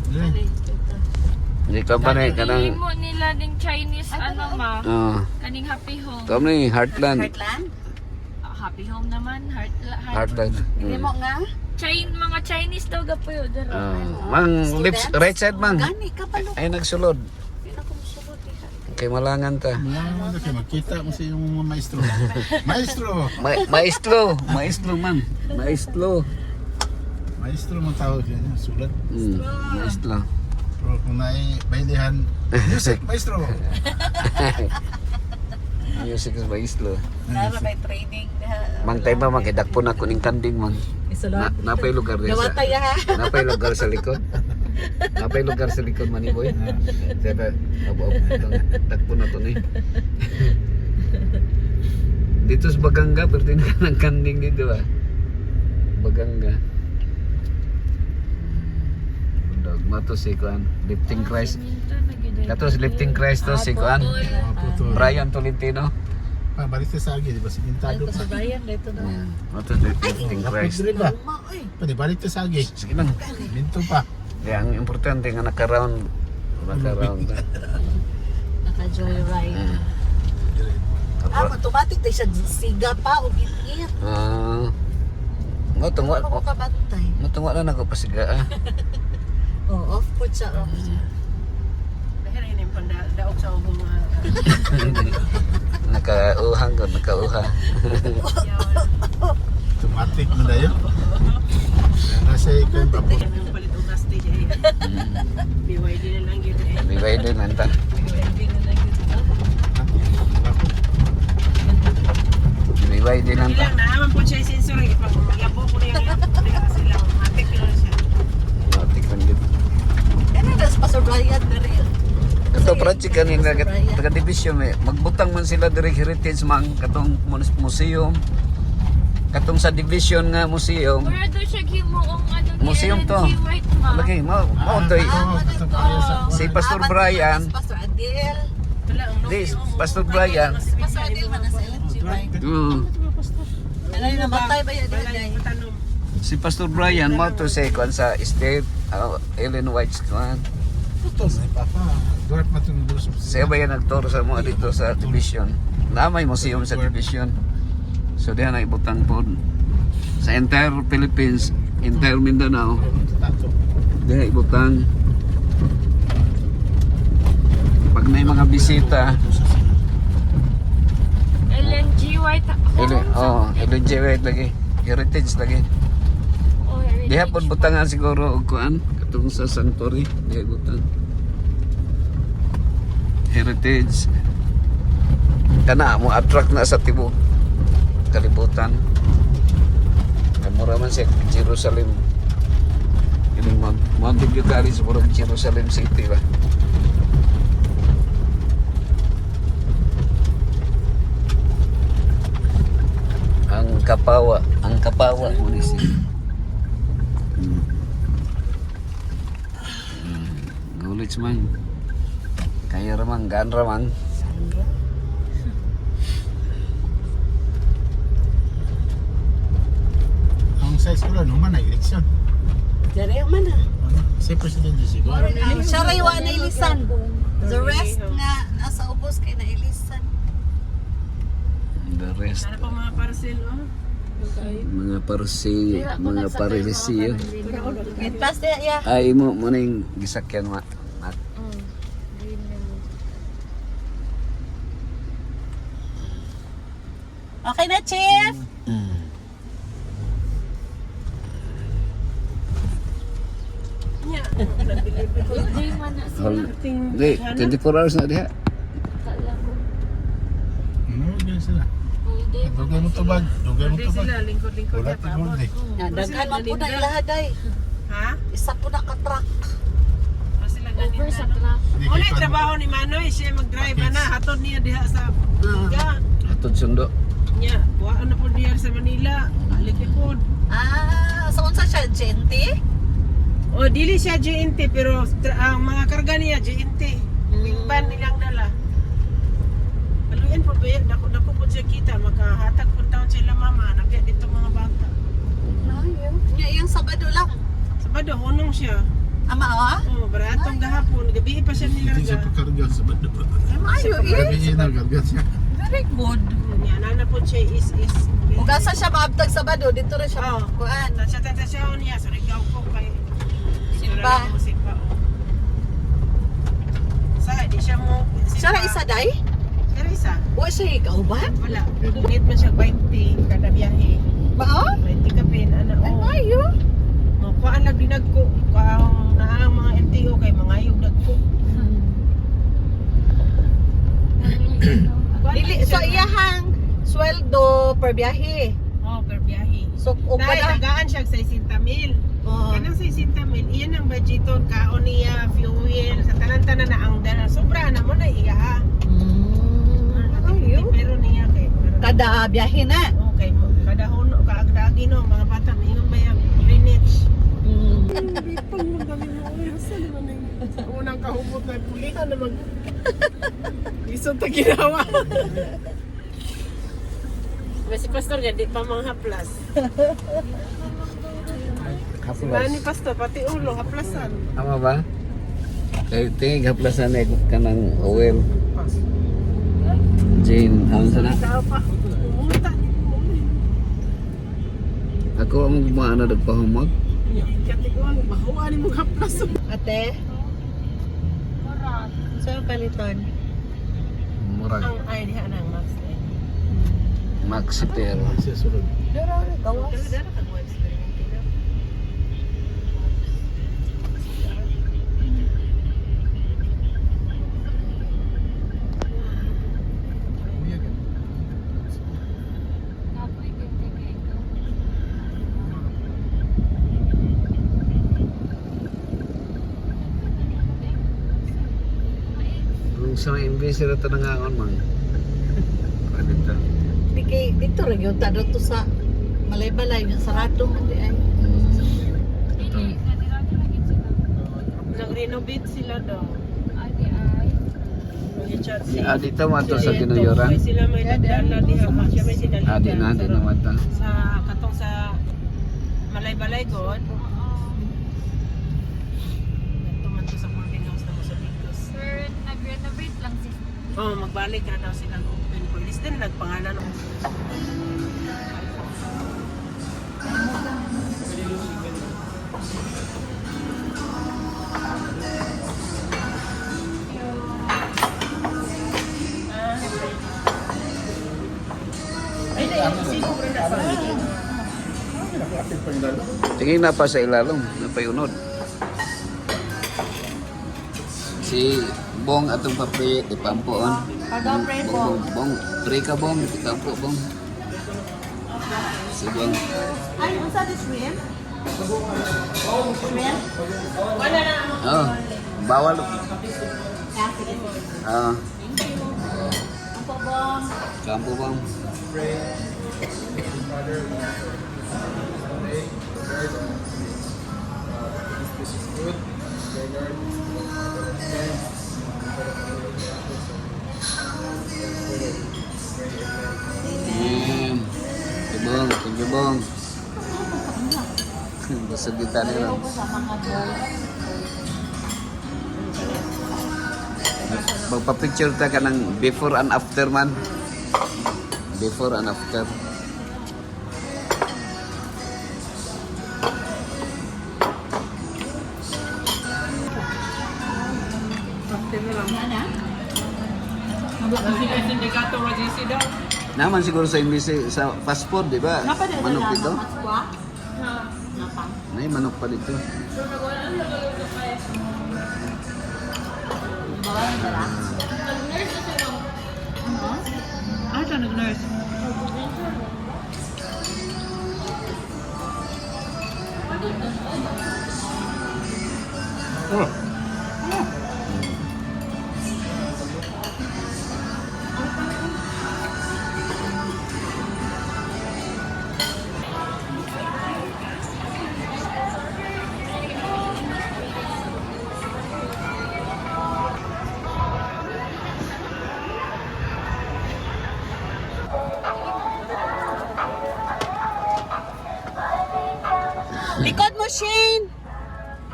Hindi ka pa na kanang... Imo nila ding Chinese ano ma. Kaning happy home. Kamo na yung Heartland. Heartland? Happy home naman, Heartland. Hindi mo nga? Mga Chinese daw gapuyo dira. Mang, right side mang. Gani ka pa lo. Ay, nagsulod. Hindi na kong sulod diha. Kay malangan ta. Mga kayo, magkita mo sa yung maestro. Maestro! Maestro man. Maestro. Maestro mong tawag yan. Sulat. Maestro. Pero kung naibailihan, music, maestro! Music is maestro. Nara may training na. Mang tayo ba, makidakpo na kuning kanding man. Napay lugar din sa... Nawatay ha. Napay lugar sa likod. Napay lugar sa likod man ni boy. Siyempre, dakpo na to ni. Dito sa Baganga, pero tinaka ng kanding dito ah. Baganga. Dogma to si Kuan. Lifting Christ. Kato si Lifting Christ to si Kuan. Brian Tolentino. Balik sa agi, di ba? Sigintado Sa pa. Brian dito na. Kato si Lifting Christ. Kapag ba? Ma, oy. Pwede balik sa agi. Sige lang. Minto pa. Kaya ang importante nga naka-round. Naka-round. Naka-joyride. Automatic tayo siya siga pa o git-git. Matungwa. Ano ko kabantay? Matungwa na nagpasiga ah. Oh, off po siya. Dahil ini pang daog sa ubong Nakauhang ko, nakauha. Automatic mo na yun. Nasa ikaw yung papo. yung palit og gaste diha. BYD na lang gyud eh. Bibay din nanta. Bibay din nanta. Ilang naman po siya sensor ipang labo ko na yung sila matik yun siya. Matik lang din. Ano na sa Pastor Brian na rin? Kato project kanina taga division eh. Magbutang man sila direct heritage man katong museum. Katong sa division nga museum. Wala daw siya gimuong ano ni Museum to. LNG White ma. Lagi mo to si Pastor Brian. Pastor Adel. Wala ang This Pastor Brian. Pastor Adel man na sa LNG White. Ano yung namatay ba yan? Tanong. Si Pastor Brian mo to say kuan sa state Ellen White's kuan. Ito na papa. Durat matunggulo sa Siya ba yan nagturo sa mga dito sa division? Namay museum sa division. So diyan ay ibutang po sa entire Philippines, entire Mindanao. Diyan ibutang. Pag may mga bisita, LNG White LNG White lagi. Heritage lagi. Diha po butangan siguro og kuan katong sa Sanctuary, diha butang. Heritage. Kana mo attract na sa tibuok kalibutan. Kamura man sa Jerusalem. Ini mo video kali sa Jerusalem City ba. Ang Kapawa mo ni siya. Gulits man. Kaya ramang gaan ramang. Ang size ko lang, naman na eleksyon. Dari man na. Si President Jessica. Siya raywa na ilisan. The rest nga nasa ubos kay na ilisan. The rest. Ano pa mga parcel oh? Mga parsi, mga parilisiyo. Get past that ya. Ay mo na yung gisakyan ma. Okay na, Chief? Day man na sila. Hindi, 24 hours na diha. Kala ko. Ano, ganyan sila. Full day. Dugay mo tubag. Dugay mo Hindi tubag. sila lingkod-lingkod Wala na pa. tigol Daghan man po na ilahaday. Ha? Isa po na ka-truck. O sila Over sa traffic. Hindi Wala kay trabaho ni Manoy, siya mag-drive na, hatod niya diha sa Liga. Atod sundo. Nya, buhaan na po diya sa Manila. Alik po. So unsa siya, Gente? O, dili siya GNT, pero ang mga karga niya GNT. Wingban nilang dala. Haluin po ba yan? Dako po siya kita. Makahatag po taon sila mama. Napya dito mga bata. Nya iyang Sabado lang. Sabado, hunong siya. Ama wa? Oh, baratong gahapon. Gabi pa siya Hindi siya nilarga. pagkarga sa banda pa. Maayo Gabi eh. niya nagarga siya. Very good. Nya, nana po siya is. Ug asa siya maabtag Sabado dito ra siya. Oh. Kuan. Tasya niya. Sa Rigaw ko kay Simba. Simba. Sa, di siya mo. Siya ra isa day? Siya ra isa. Wa siya ikaw ba? Wala. Donate man siya 20 kada biyahe. Ba? 20 ka pin. Ano, Ay, oh. maayo. Kuhaan lang dinagko. Kaang naang mga LTO kay mga yung nagko. Dili so iyahang sweldo per biyahe. Oh, per biyahe. So ug Dahil kada tagaan siya sa 60,000. oh. Kanang 60,000, iyan ang budgeton, kaon niya, fuel, sa tanan-tanan na ang dala. Sobra na mo na iya ha. Maayo. Pero niya kay. Kada biyahe na. Okay, kada hono, kaagdagi no, mga bata, mingon ba yung Greenwich? Pag magaling mo, saan naman yung unang kahubot na pulihan na mag... Isot na ginawa. Si Pastor nga, di pa mga haplas. Si Manny Pastor, pati ulo, haplasan. Tama ba? Kaya tingin haplasan na ka ng oil. Jane, haman sa na. Ikaw pa, pumunta. Ako ang maano nagpahumag. Katikuan, mahuwa ni mong haplas. Ate. Saan paliton? Murag. Ang ay, diha na ang Max. Maxiter. Siya sulod. Dara gawas. Dara ka mo experimenting. Kung sa mga imbesi na ito nangangon man. Para dito. Di kay dito ra gyud tado to sa malay-balay nga sarado man di ay. Ito. Nag-renovate sila daw. Mag-chat Ni siya. Adi to man to sa Kinuyuran. May sila may nagdala diha. Siya may sinaligan. Adi na, di naman ta. Sa katong sa Malay-Balay God. Tuman to sa boarding house na mo sa Bicos. Sir, nag-renovate lang si Oh, magbalik na daw silang open for list din nagpangalan ng Tingin na pa sa ilalong, napayunod. Si Bong atong papri, ipampuon. Pardon, pre, Bong. Bong, pre ka Bong, ipampu Bong. Si Bong. Ay, unsa di shrimp? Shrimp? Oh, bawal. Ah, Ako bong. kampo Bong. Bong, thank you Bong. Busog kita nila. Magpa-picture ta ka ng before and after man. Before and after. Naman siguro sa imbisi sa fast food, di ba? Manok dito. May manok pa dito. Ah, siya nag-nurse. Oh. Likod mo, Shane.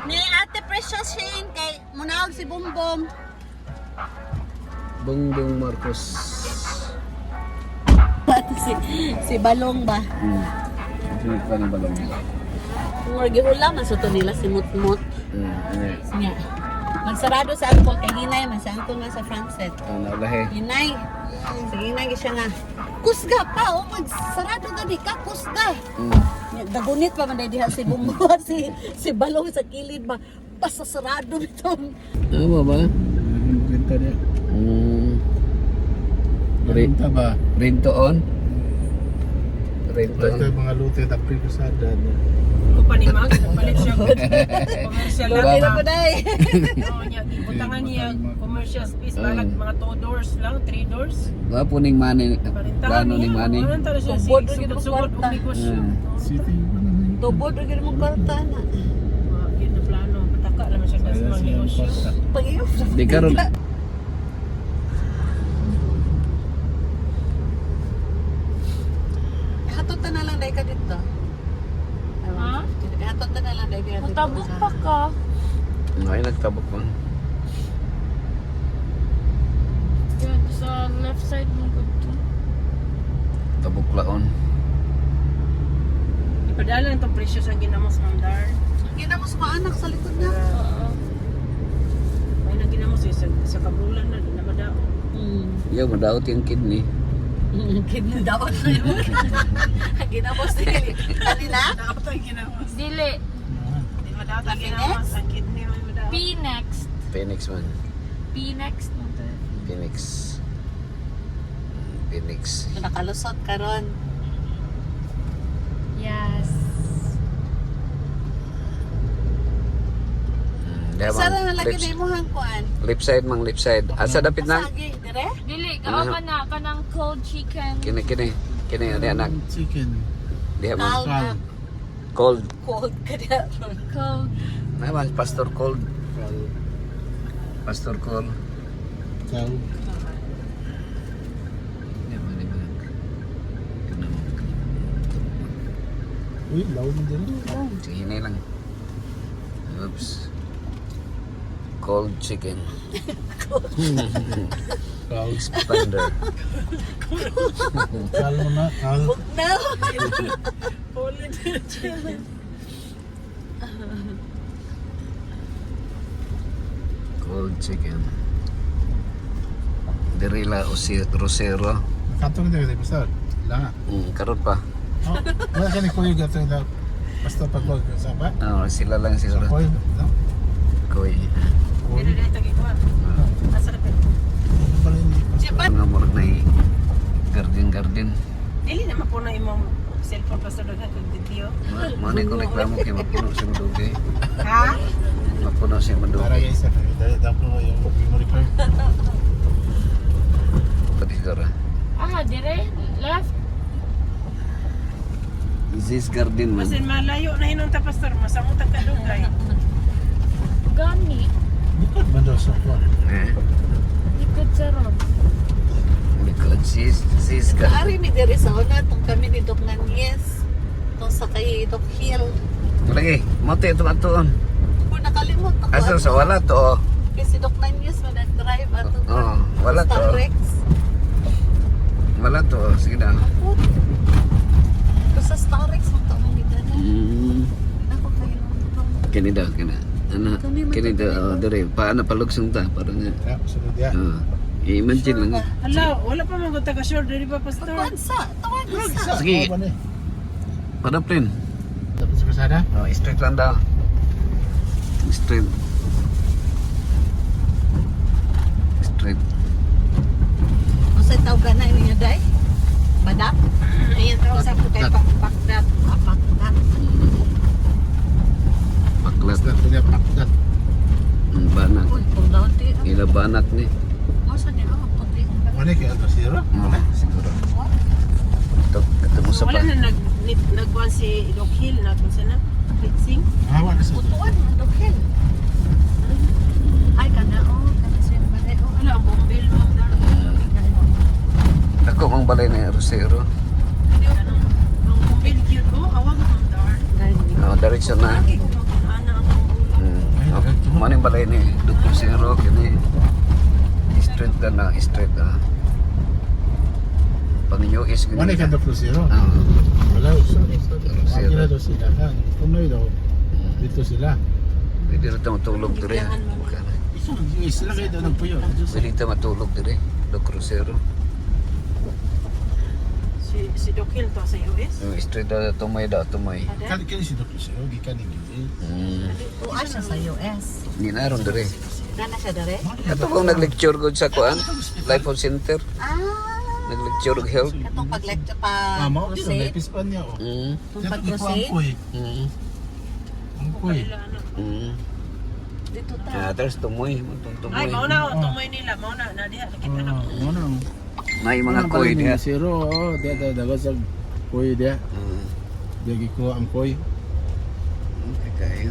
Ni Ate Precious Shane kay munawag si Bumbong. Bongbong Marcos. si Balong ba? Hindi pa ng balong. Kung gihula man suto nila si Mutmut. Ano Nya. Magsarado sa angkol kay hinay man sa angkol nga sa front set. lahi. Hinay. Sige hinay siya nga. Kusga pa o magsarado na di ka kusga. Dagunit pa man diha si Bumbong si Balong sa kilid ba. Pasasarado bitong. Ano ba? Benta niya. Benta ba? Rento on? Rento Ito on. yung mga lute na pre-pasada niya. Ito pa ni Max, palit siya. Commercial lang. Okay na po dai. Oo niya, ibutangan niya commercial space balag mga 2 doors lang, 3 doors. Wa po ning money. Parintahan Plano ning money. Ano tala siya? Tubod rin yung Sugod-sugod kwarta. og negosyo. City, ano na yun? Tubod ug gyud mo kwarta na. Yun na plano. Pataka naman siya sa mga negosyo. Pagiyo. Di karon. Hatot na lang dai ka dito. Ha? Hatot na lang dai ka dito. Mutabok pa ka. Ay nagtabok man. Yan, sa left side mo ko to. Tabok laon. Ipadala na itong presyo sa ginamos, Ma'am Dar. Ginamos mo anak sa likod na. Oo. Ay, na ginamos eh, sa kabulan na, di na madao. Yo madaot yung kidney. Kidney dapat na yun. Ginamos din. Kanina? Dapat ang ginamos. Dili. Di madao ang Phoenix? ginamos. Ang kidney may madao. P next. Phoenix man. P next mo to. Phoenix. Phoenix. Nakalusot ka ron. Yes. Saan na lagi na mo hangkuan? Left side mang left side. Asa dapit na? Masagi, dire? Dili, kaoban na kanang cold chicken. Kini kini. Kini ani anak. Chicken. Diha man. Kal na. Cold. Cold ka na ron. Cold. Naman Pastor Cold. Kal. Pastor Cold. Kal. Diba, diba? Uy, law mo din. Sige na lang. Oops. Cold chicken. Kal. Expander. Kal mo na. Kal. No. Cold chicken. Derila Rosero. Nakatong din yung pastor. Lang. Karon pa. Oh, wala ka ni Kuya gato yung pastor pagwag. Sa ba? Sila lang Sa siguro. Kuya. No? Koy. Kuya. Dili na ito gikuha. Asa na pwede. Pala hindi pastor. Mga murag na garden. Dili na mapuno imong cellphone pa sa daghang kag video. Mani ko reklamo kay mapuno si Madugay. Ha? Mapuno si Para Madugay. guys, dahil dapat mo yung memory card. Pati siguro. Ah, dire. Left. This garden man. Masin malayo na hinunta pastor, masamot ang kadugay. Gani. Bukod man daw sa kuwan. Likod sa ron. Likod sis garden. Ari mi dire sa una tong kami ni Doc Nanyes. Tong sa kay Doc Hill. Lagi, mote ito atoon. Kung nakalimot ako. Asa sa wala to. Kay si Doc Nanyes man nag-drive ato. Oo, wala to. Starrex. Wala to. Sige na. Sa Starrex mo to mo gid na. Ako kayo. Kini daw, kina. Ano? Kini daw, dire. Paano palugsong ta? Para nga. Ya, sunod ya. I-imagine lang. Hala, wala pa man taga sure dili pa pastor. Pagwansa, tawag sa. Sige. Para plin. Dapat sa kasada? Straight lang daw. Straight. Straight. Usay tawag ka na niya day. Badak. Ayan tao sa kay pakdak. Pakdak. Paklat. Dapat niya pakdat. Ang banak. Uy, kung daw di. Ila banak ni. Masa niya ako puti. Ano kaya ito siro? Siguro. Ito, mo sa Wala pa. na nagkuhan si Doc Hill na kung sana fixing. Hawa na sa Putuan mo, Dokhel. Ay, kana o. Kana siya na ba? Wala ang bombil mo. Ako ang balay na Rosero. Ang bombil cute ko, awag mo dar. diretso na. Maning balay ni Dr. Zero kini straight ka na, straight ka. Pang US gini. Mana kan Dr. Zero? Ah, Wala, sorry. Zero. Kira daw sila kan. Punoy daw. Dito sila. pwede rito matulog dire. Sila kayo daw nagpuyo. Pwede rito matulog dire. Dr. Zero. Si Doc Hill to sa US. Straight daw tumoy. Kali si Dr. Zero, gikan ni Gili. Tuwa siya sa US. Hindi na ron dire. Nana siya dere? Ato kung nag-lecture gud sa kuan, Life on Center. Ah, Nag-lecture og health. katong pag-lecture pa Mama, di na crusade. napispan niya. Itong pag-crusade. Ang kuy. Dito ta. Ah, there's tumoy, tumoy. Ay, mauna o tumoy nila, mauna na diha nakita na. Ano? May mga koy diha. Zero, dia daga sa kuy dia. Dia gikuha ang kuy. Okay kayo.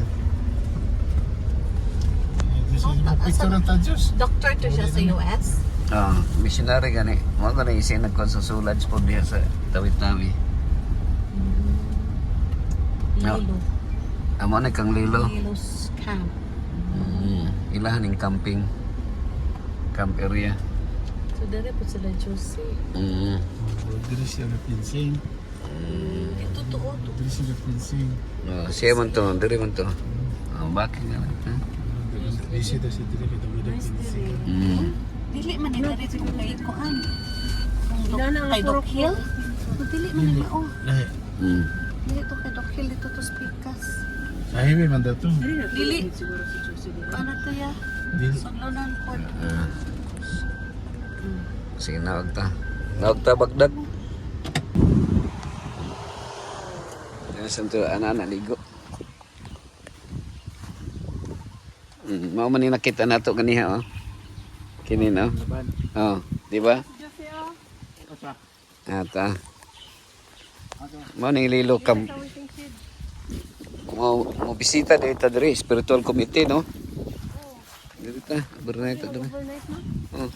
Picture ng Tajos. Doctor to siya sa US. Ah, missionary gani. Mo ko na isin nagkonsulad po diha sa Tawit-Tawi. Lilo. Amo na kang lilo. Lilo's camp. Ilahan ng camping. Camp area. So, dere po sila Jose. Dili siya na pinsing. Ito to. Dili siya na pinsing. Siya man to, diri man to. Bakit nga lang. Busy daw si Dili kita with the pinsing. Dili man ni dere sa kay kuan. Inana ang Kay puro Doc Hill. Dili man ni mao. Lahi. Dili to kay Doc Hill dito to speakers. Sa highway man daw to. Dili. Siguro si Jose din. Ano to ya? Dili. Sudlonan po. Sige, nawag ta. Nawag ta bagdag. Yan santo ana ligo. Mao man ni nakita nato ganiha oh. Kini no. Oh, di ba? Ata. Mao ning lilo kam. Mo bisita dito diri spiritual committee no. Dito ta, overnight ta diri. Oh.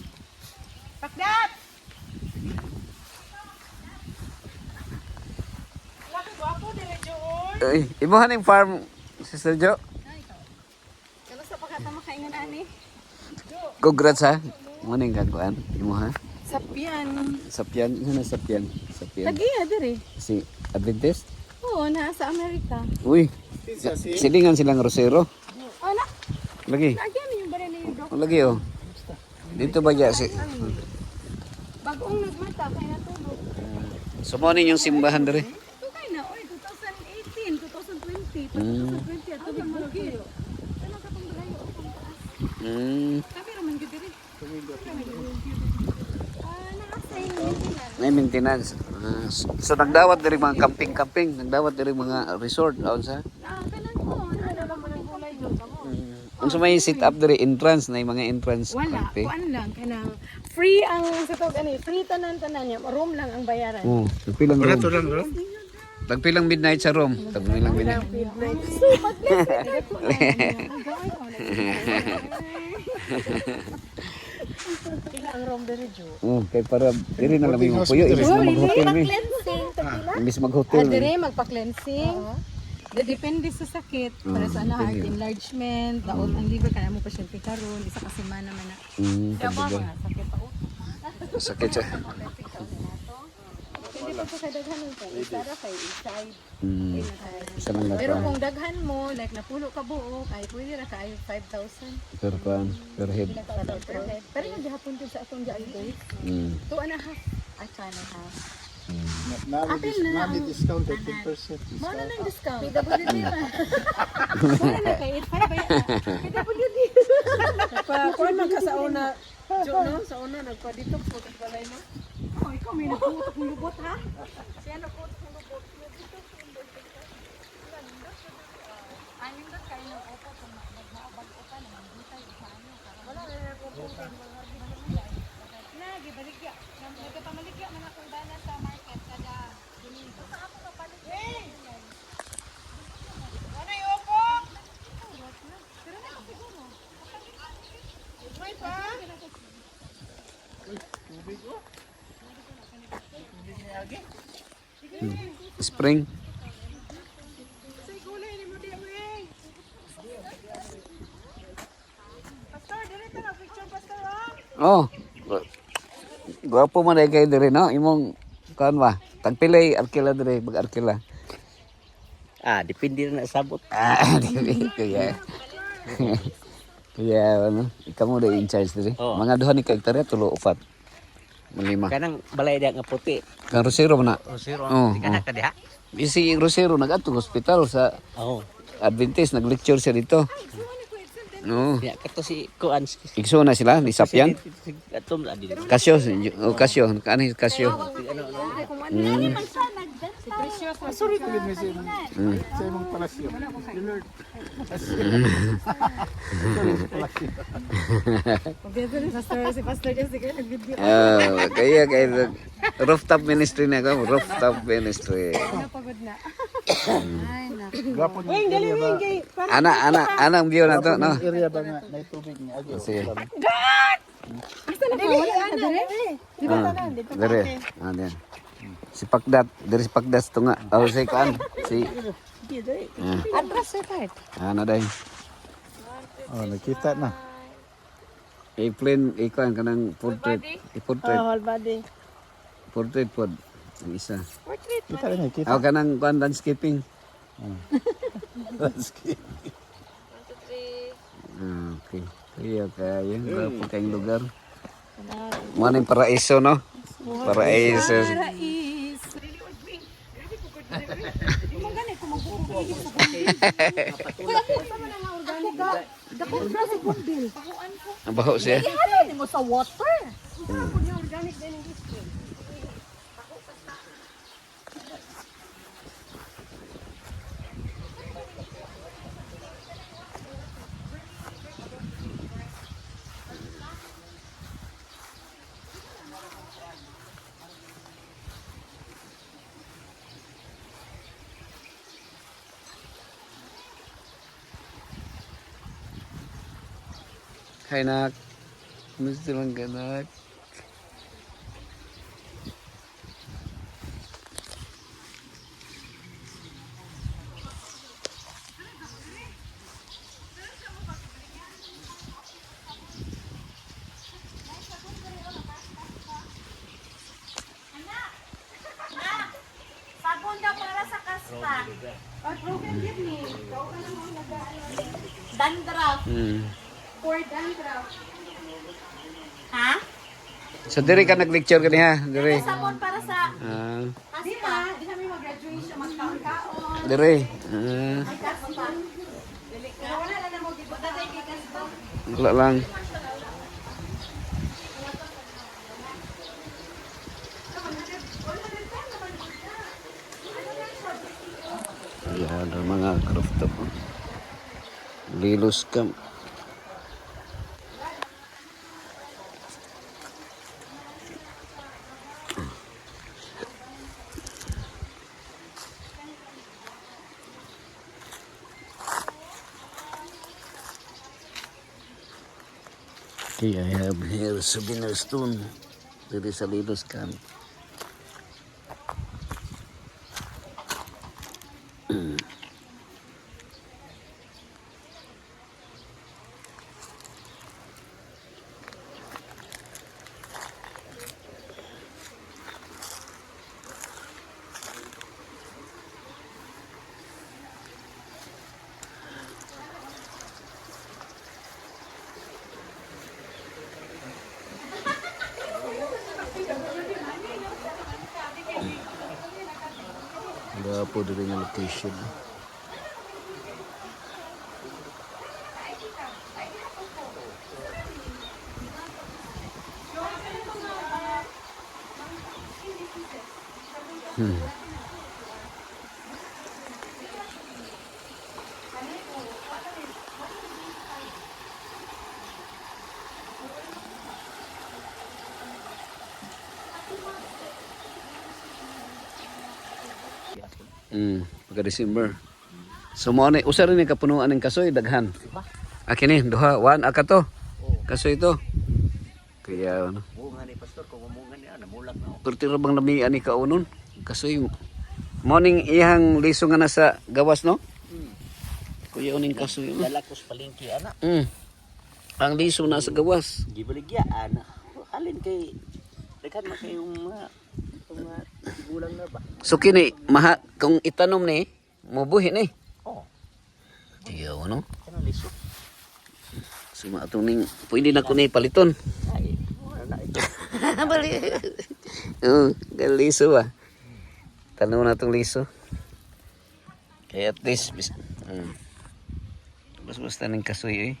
Pakdat! Laki gwapo dire Joy. Ay, imuha ning farm Sister Jo. Kalo sa pagkata makaingan ani. Congrats ha. Mo ning kagkuan. Imuha. Sapyan. Sapyan, ano sapyan? Sapyan. Tagiya dire. Si Adventist. Oo, na sa Amerika. Uy. Silingan silang Rosero. Ana, Lagi. agyan yung bare ni Doc. Lagi oh. Dito ba ya si Bagong nagmata kay natulog. Sumonin yung simbahan dere. Tugay na oy 2018, 2020, 2020 ato big magi. Ano ka tong dalayo akong taas. Kami ra man gid diri. Nakasay maintenance. May maintenance. So nagdawat diri mga camping, nagdawat diri mga resort aun sa. Kanan ko, nadala mo ng kulay doon sa mo. Unsa may sit up diri entrance na yung mga entrance Wala, camping. kuan lang kanang free ang sa tawag ani, free tanan-tanan niya, room lang ang bayaran. Oh, tagpilang Wala room. to lang bro. Tagpilang midnight sa room. Tagpilang midnight. Pila ang room diri jo. Oh, kay para diri na lang yung puyo imbis na mag-hotel mi. Cleansing tapila. Imbis mag-hotel mi. Dire magpa-cleansing. Depende sa sakit, para sa ana heart enlargement, daot ang liver kana mo pasyente karon, isa ka semana man na. Pagdagan. Sakit pa Sakit siya. Hindi pa sa daghan ko, isa ra kay inside. Isa lang Pero lang kung daghan mo, like napulo ka buok, ay pwede ra kaayo 5,000. per kuan, per head. Pero yung gihapon din sa akong diay days, 2 and a half. At 2 and a half. Nami discount 15%. Mo na lang discount. PWD na. Mo na kay 8.5 ba yan? PWD. Kuan man ka sa una. Jo no, sa una nagpa-dito po sa balay mo. Oh, ikaw may naputok ng lubot ha? Siya naputok ng lubot. Anim doon kayo ng opo kung magmaabag-o ka naman. Dito yung paano. Wala na napupunta yung mga bigla. Nagibaligya. Nagpamaligya man akong dana sa market kada Domingo. Sa ako kapaligya. Ano yung opo? Pero na siguro. May pa? Spring. Sa gulay ni Oh. Gwapo man ay kayo diri, no? Imong, kuan ba? Tagpilay, arkila diri, mag-arkila. Depende na sabot. Dili, kaya. Kaya, ano, ikaw mo na in charge diri. Oo. Mga duha ni ka-hektarya, 3 o 4. Malima. Kanang balay dia nga puti. Kang Rosero man na. Rosero. Oo, Di ka na ka diha. Si Rosero nag-atong hospital sa Oo. Adventist, nag-lecture siya dito. No. Ya kato si Kuan. Igso na sila, ni Sapyan. Atom adi. Kasyo, o Kasyo, kani Kasyo. Sorry ko din sa imong palasyo. Lord. Kaya rooftop ministry na ako, rooftop ministry. Gapon ni area ba? Anang view na to, no? Area ba nga na tubig ni agi. Sige. Dito na, dito na. Dire. Diyan. Si Pakdat, dari si Pakdat to nga. Oh, si Kuan, si Atras sa part. ano dai. Oh, nakita na. I-plan, ikuan kanang portrait. I-portrait. Whole body. Portrait pod. Ang isa. Kita na, kita. Ako kanang kuan landscaping. Okay. Kaya kaya. Wala po kayong lugar. Maning paraiso, no? Paraiso. Ang baho siya. Ano mo sa water? Hai nak. Mesti lang ganak. Sabon daw para sa kasta. Dandruff. For dandruff. Ha? So diri ka nag-lecture kaniha, diri. Sabon para sa Ah, kasta. Di kami mag-graduation, magkaon-kaon. diri. Kasta. Pero wala lang na mo gibutan kay kasta. Wala lang. Yan ang mga rooftop. Lilos kam. Okay, I have here souvenir stone. Dito sa Lilos Camp. Wala po dito yung location. Pagka December. So mo ani usa rin ni kapunuan ng kasoy daghan. Akini duha, one aka to. Kasoy to. Kaya ano. Bunga ni pastor kung munga ni ana mulak na. Pertira bang lami ani kaunon. Kasoy morning ihang liso nga nasa gawas no. Kuya uning kasoy. Lalakos palengke ana. Ang liso na sa gawas. Gibaligyan. Halin kay daghan man kay mga gulang na ba. So kini kung itanom ni mubuhi ni. Oh, Tiyaw no. kana liso. So atong ning pwede na ko ni paliton. Ay, wala na ito. Bali. Oh, liso ah. Tanong na tong liso. Kaya at least basta ning kasoy eh.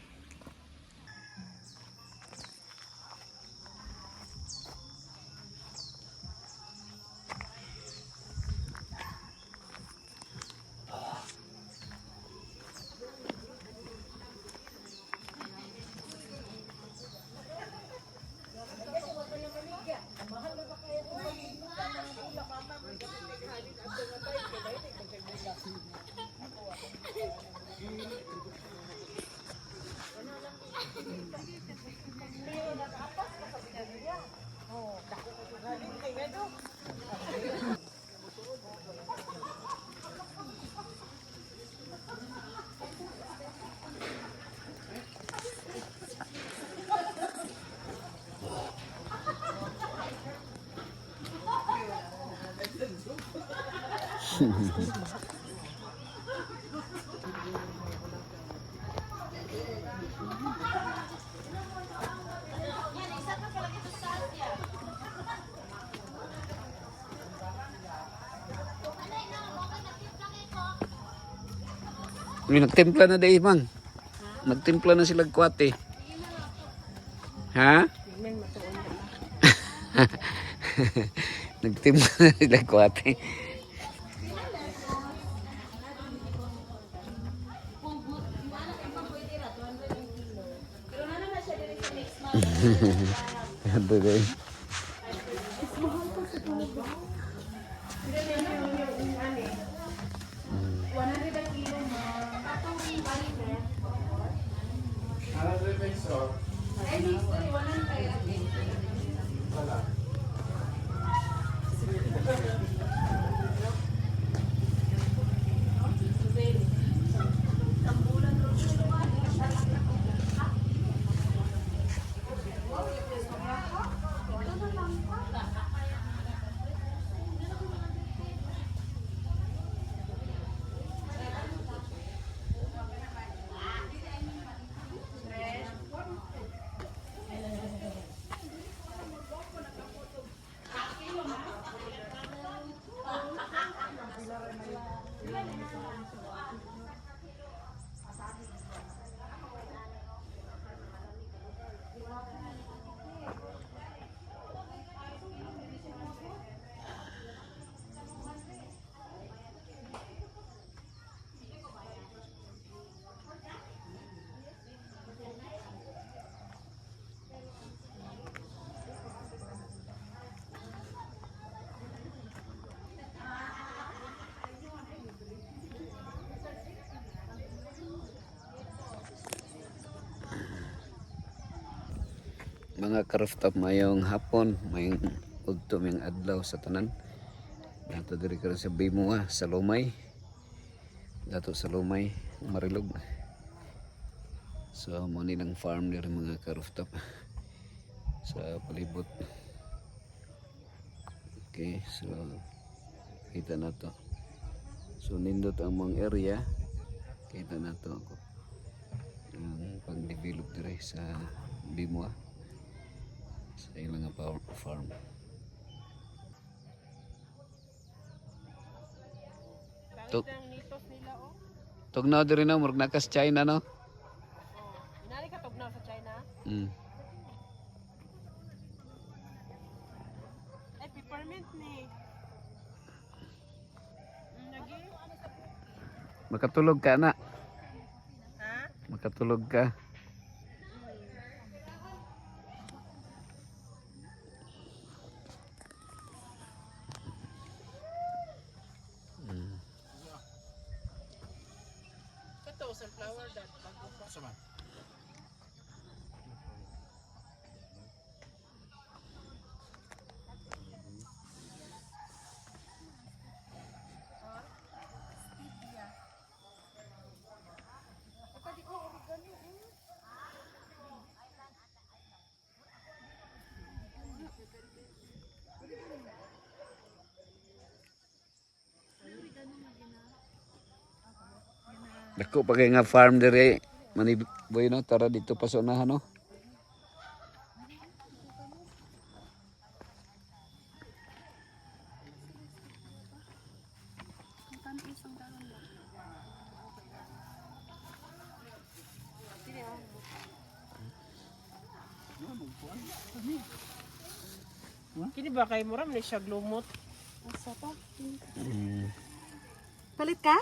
Nagtimpla na dahil mang. Nagtimpla na sila kwate. Ha? Nagtimpla na sila kwate. Ito guys. Mga ka-rooftop, mayong hapon, mayong udto, mayong adlaw sa tanan. Dato diri karon sa Bimua, sa Lumay. Dato sa Lumay, Marilog. So mo nilang farm diri mga ka-rooftop sa palibot. Okay, so kita na to. So nindot ang mga area, kita na to ako. Ang pag-develop diri sa Bimua. Sa ilang farm. Tuk tugnaw diri na murag nakas China no. Inani ka tugnaw sa China? Ay peppermint ni. Lagi. Makatulog ka na. Ha? Makatulog ka. Ito sunflower dad bago pa. Sama. Dako pa kay nga farm dire. Maniboy no, tara dito pa sa unahan no. Kini ba kay muram ni siya glumot? Palit ka?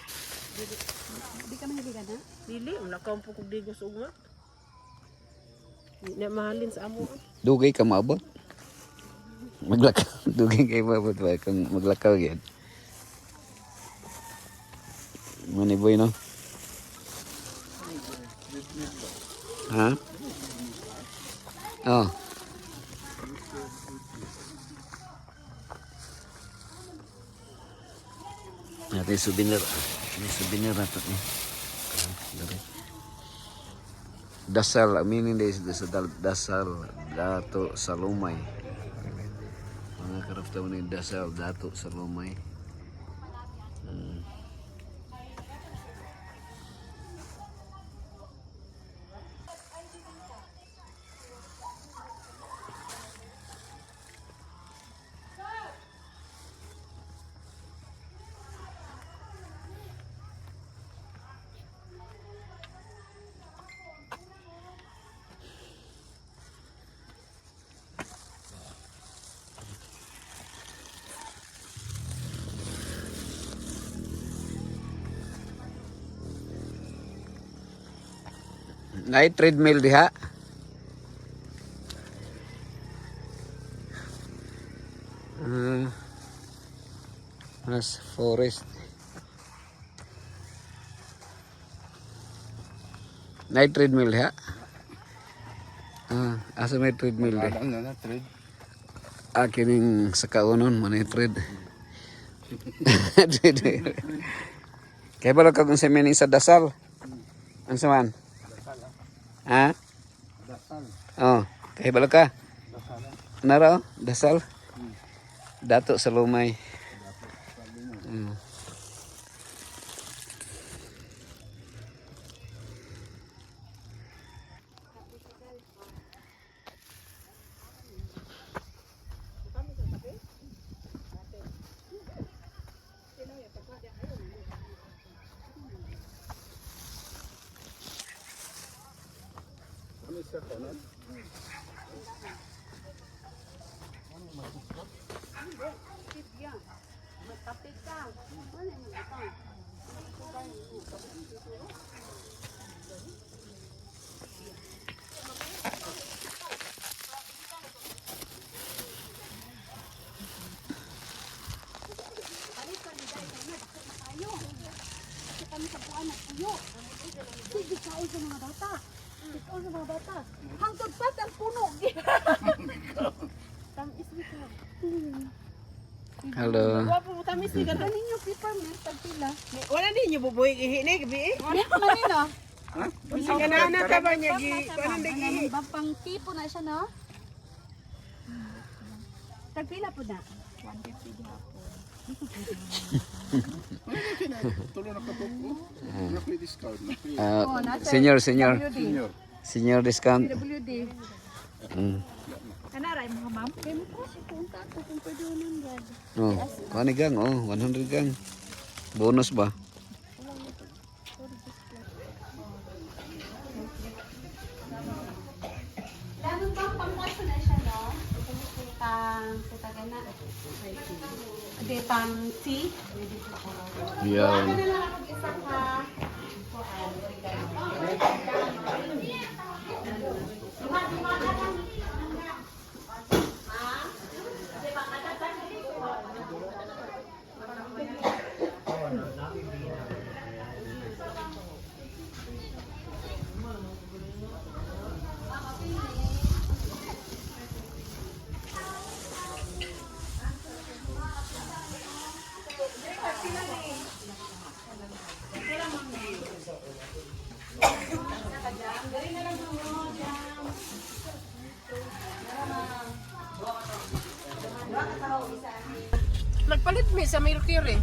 Di ka mahiligan na? Dili, nakaumpo kog digos ugma. Di na mahalin sa amo. Dugay ka maabot. Maglakaw. Dugay kay maabot ba kung maglakaw yan. Maniboy no. Ha? Oh. Natin souvenir. Ini souvenir na ito. Dasal. Aminin din sa dasal. Dato sa lumay. Mga karaftawan ni dasal. Dato sa lumay. Night treadmill diha. Mas forest. Night treadmill diha. Asa may treadmill di. Kining sa kaunon manay tread. Kaya ba kung sa meaning sa dasal? Ang saman? Ha? Dasal. Oh, kaya balo ka? Nara, dasal. Dato sa lumay. Hangtod pa ang puno. Halo. Wa po tamis ni ganun. Ninyo peppermint pagpila. Wala din niyo bubuy ihi ni gabi. Ano manino? Sa ganana ka ba niya gi kanang dagi. Pang tipo na siya no? Tagpila po na. 150 dihapon. Tulo na katok ko. Nakoy discount. Senior discount. WD. Mm. Kanaray mga ma'am. Kaya mo po si punta ko kung pwede 100. Oh, kani gang, 100 gang. Bonus ba? Lalo pang pangkaso na siya, no? Pang putagana. Ade, pang tea. Yan. Ano na lang ako isa ka? Nagpalit mi sa Mercury.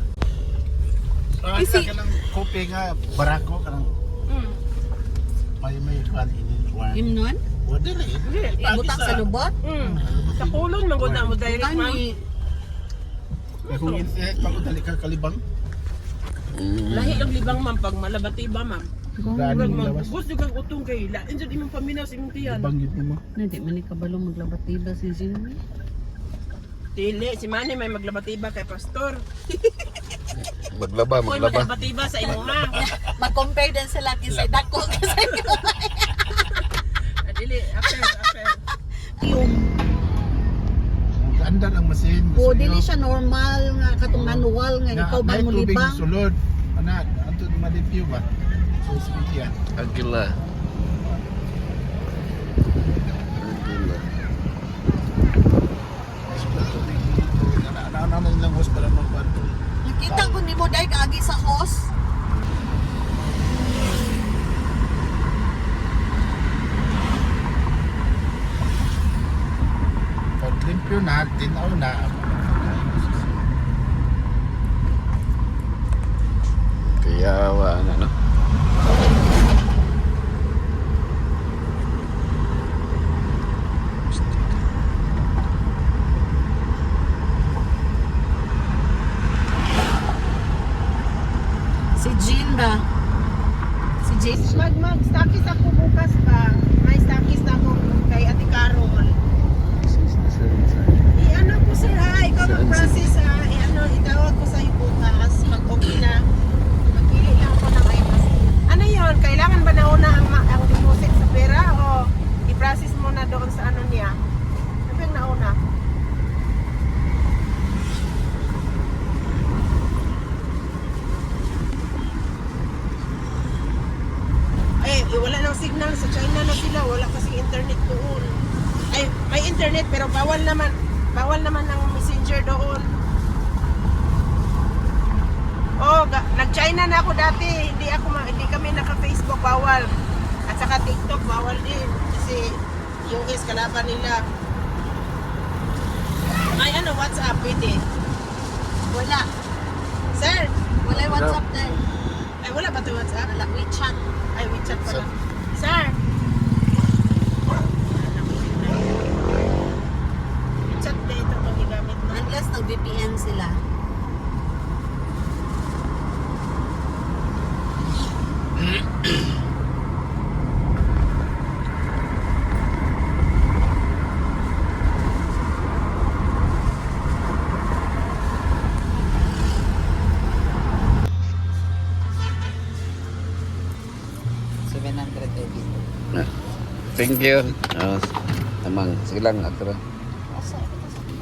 Kasi- ka ng kopi nga barako ka ng Mm. may kuan ini kuan. Imnon? O dili. Ibutang sa lubot. Sa kulon, magod na mo direct, ma'am. Ani, Kung pag dali ka kalibang. Lahi ang libang, ma'am, pag malabatiba, ma'am. Gani Murag, mo ma'am, lawas. gusto kang utong kay lain dyan imong paminaw sa imong tiyan. Libang yun mo. Hindi man ni kabalo maglabat-iba si Sino. Dili, si Manny may maglabatiba kay pastor. Maglaba, Koy maglaba. maglabatiba sa imo ha. mag-compare din sila kasi dako kasi Dili, after. yung Ganda ng masin. o dili siya normal nga katong manual nga ikaw ba mo libang. Sulod. Ana, anto ma-review ba? So speaker. Agila. Ano lang host para magkwarto. Nakita ko nimo dai kaagi sa host. Pag limpyo na, tinaw na. Kayawa na, no? Si Jean ba? Si Jean. Mag-stakis ako bukas pa. May stakis na ako kay Ate Carol. I-ano ko sir ha, ikaw mag-process ha. I-ano, itawag ko sa'yo bukas. Mag-okay na. Magpili lang ako ng items. Ano yun? Kailangan ba nauna ang deposit sa pera o i-process mo na doon sa ano niya? Ano yung nauna? Wala nang signal sa China na sila, wala kasing internet doon. Ay, may internet pero bawal naman ang messenger doon. Oh, nag-China na ako dati, hindi kami naka-Facebook, bawal. At saka TikTok bawal din kasi US kalaban nila. Ay ano, WhatsApp pwede. Wala. Sir, Wala yung WhatsApp din. ay wala ba 'to WhatsApp? Wala WeChat. Ay, WeChat pala. Sir! WeChat na ito itong igamit mo. Unless nag-VPN sila. Thank you. Amang, sige lang, atro.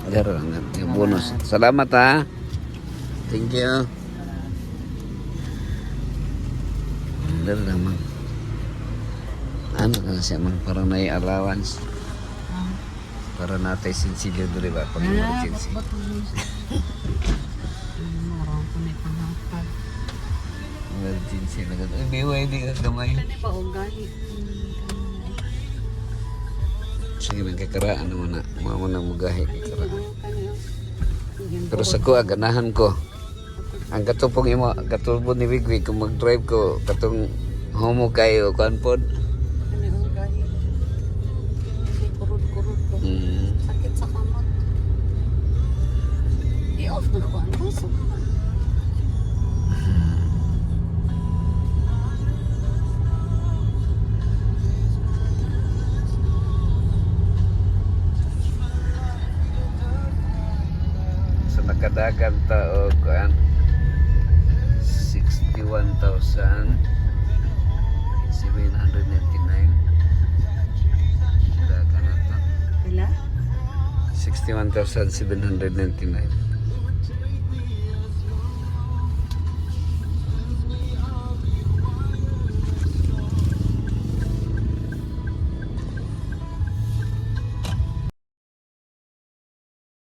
Daro lang, yung bonus. Salamat ha. Thank you. Daro lang, mang. Ano ka siya, mang? Parang na allowance. Para natin sinsilyo doon, diba? Pag emergency. Emergency na gano'n. Ay, BYD ka gamay. Ano ba o gani? Sige, may kakaraan naman na. Mga mo nang magahi kakaraan. Pero sa ko, ganahan ko. Ang katupong imo, katulpo ni Wigwig, kung mag-drive ko, katong homo kayo, kanpod. Ano o gani? Hindi kurot-kurot ko. Sakit sa kamot. I-off na ko ang puso. So nakadagan ta o kuan 61,799. Dagan na to. Ila? 61,799.